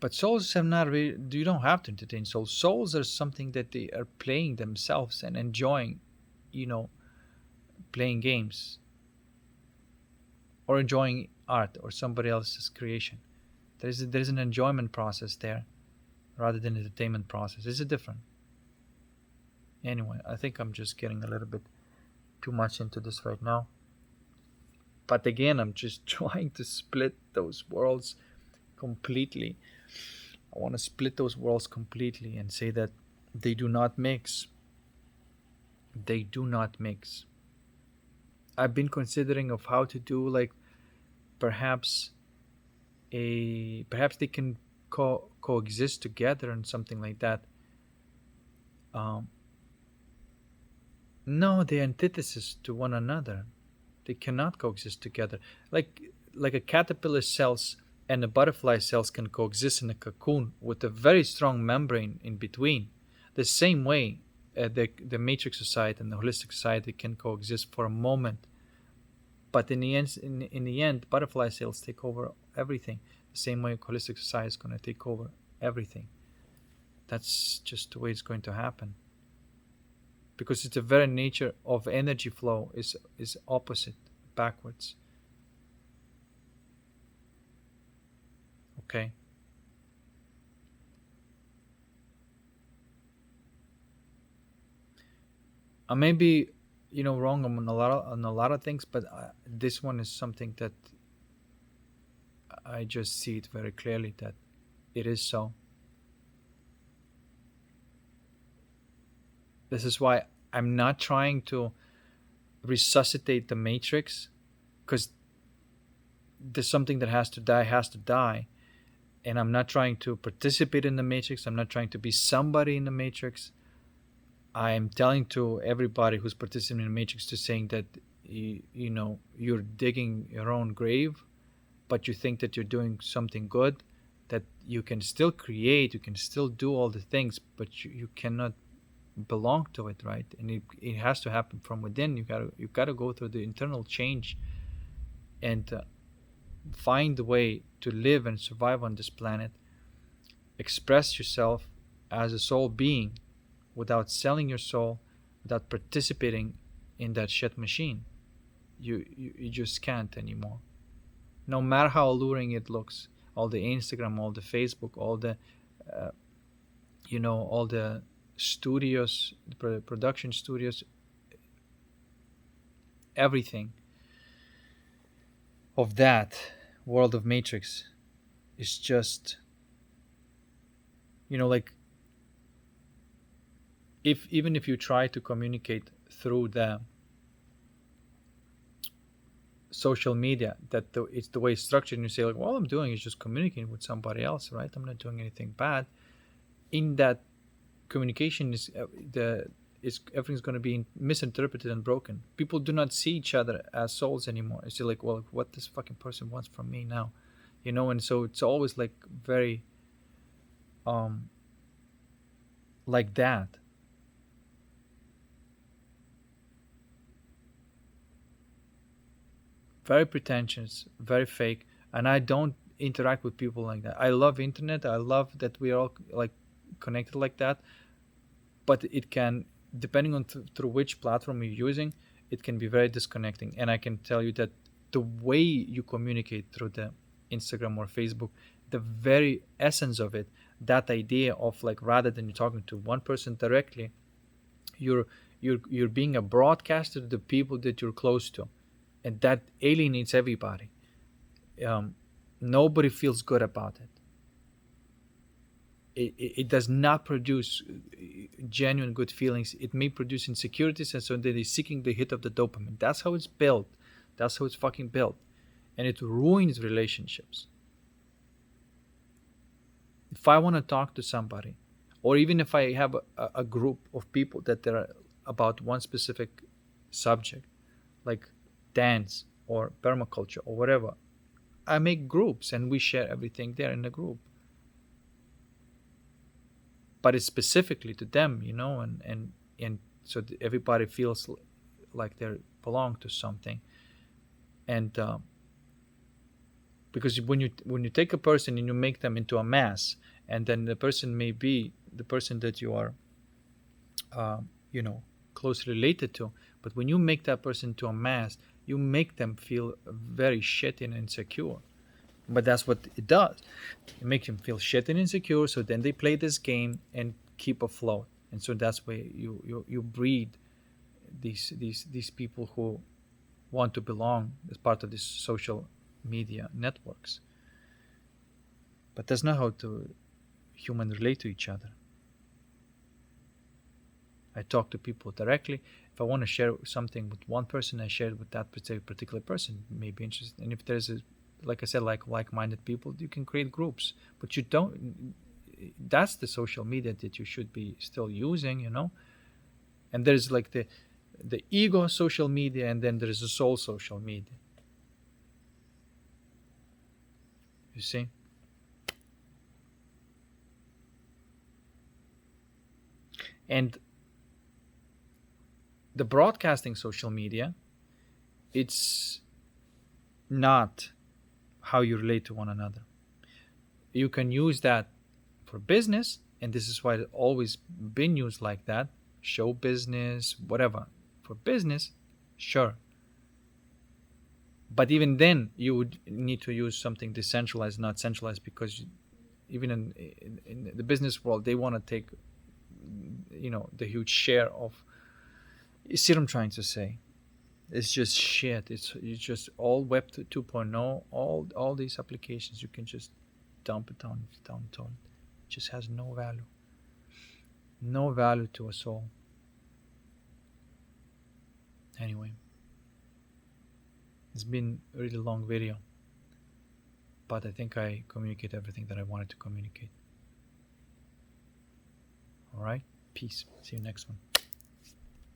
But souls have not really, you don't have to entertain souls. Souls are something that they are playing themselves and enjoying, playing games or enjoying art or somebody else's creation. There's an enjoyment process there rather than entertainment process. Is it different? Anyway, I think I'm just getting a little bit too much into this right now. But again, I'm just trying to split those worlds completely. I want to split those worlds completely and say that they do not mix. They do not mix. I've been considering of how to do, like, perhaps perhaps they can coexist together and something like that. No, they're antithesis to one another. They cannot coexist together. Like a caterpillar cells and a butterfly cells can coexist in a cocoon with a very strong membrane in between. The same way, the Matrix society and the holistic society can coexist for a moment, But in the end, butterfly sales take over everything. The same way holistic society is going to take over everything. That's just the way it's going to happen. Because it's the very nature of energy flow is opposite, backwards. Okay. I may be, wrong on a lot of things, but this one is something that I just see it very clearly that it is so. This is why I'm not trying to resuscitate the matrix, because there's something that has to die, and I'm not trying to participate in the matrix. I'm not trying to be somebody in the matrix. I'm telling to everybody who's participating in the matrix to saying that you're digging your own grave, but you think that you're doing something good, that you can still create, you can still do all the things, but you cannot belong to it, right? And it has to happen from within. You gotta go through the internal change and find a way to live and survive on this planet. Express yourself as a soul being without selling your soul, without participating in that shit machine. You just can't anymore. No matter how alluring it looks, all the Instagram, all the Facebook, all the all the studios, the production studios, everything of that world of Matrix is just, like, even if you try to communicate through the social media, that it's the way it's structured, and you say like, all I'm doing is just communicating with somebody else, right? I'm not doing anything bad. In that communication is everything's going to be misinterpreted and broken. People do not see each other as souls anymore. It's just like, well, what this fucking person wants from me now, and so it's always like very like that. Very pretentious, very fake, and I don't interact with people like that. I love internet. I love that we are all like connected like that, but it can, depending on through which platform you're using, it can be very disconnecting. And I can tell you that the way you communicate through the Instagram or Facebook, the very essence of it, that idea of like, rather than you talking to one person directly, you're being a broadcaster to the people that you're close to, and that alienates everybody. Nobody feels good about it. It does not produce genuine good feelings. It may produce insecurities, and so they're seeking the hit of the dopamine. That's how it's built. That's how it's fucking built. And it ruins relationships. If I want to talk to somebody, or even if I have a group of people that they're about one specific subject, like dance or permaculture or whatever, I make groups and we share everything there in the group. But it's specifically to them, and so everybody feels like they belong to something. And because when you take a person and you make them into a mass, and then the person may be the person that you are closely related to, but when you make that person to a mass, you make them feel very shitty and insecure. But that's what it does. It makes them feel shitty and insecure, so then they play this game and keep afloat. And so that's where you breed these people who want to belong as part of these social media networks. But that's not how humans relate to each other. I talk to people directly. If I want to share something with one person, I share it with that particular person. It may be interested. And if there's like I said, like-minded people, you can create groups. But you don't. That's the social media that you should be still using, And there's like the ego social media, and then there's the soul social media. You see? And the broadcasting social media, it's not how you relate to one another. You can use that for business, and this is why it's always been used like that. Show business, whatever. For business, sure. But even then, you would need to use something decentralized, not centralized, because even in the business world, they want to take, the huge share of. You see what I'm trying to say? It's just shit. It's just all Web 2.0. All these applications, you can just dump it down the toilet. It just has no value. No value to us all. Anyway, it's been a really long video, but I think I communicate everything that I wanted to communicate. All right, peace. See you next one.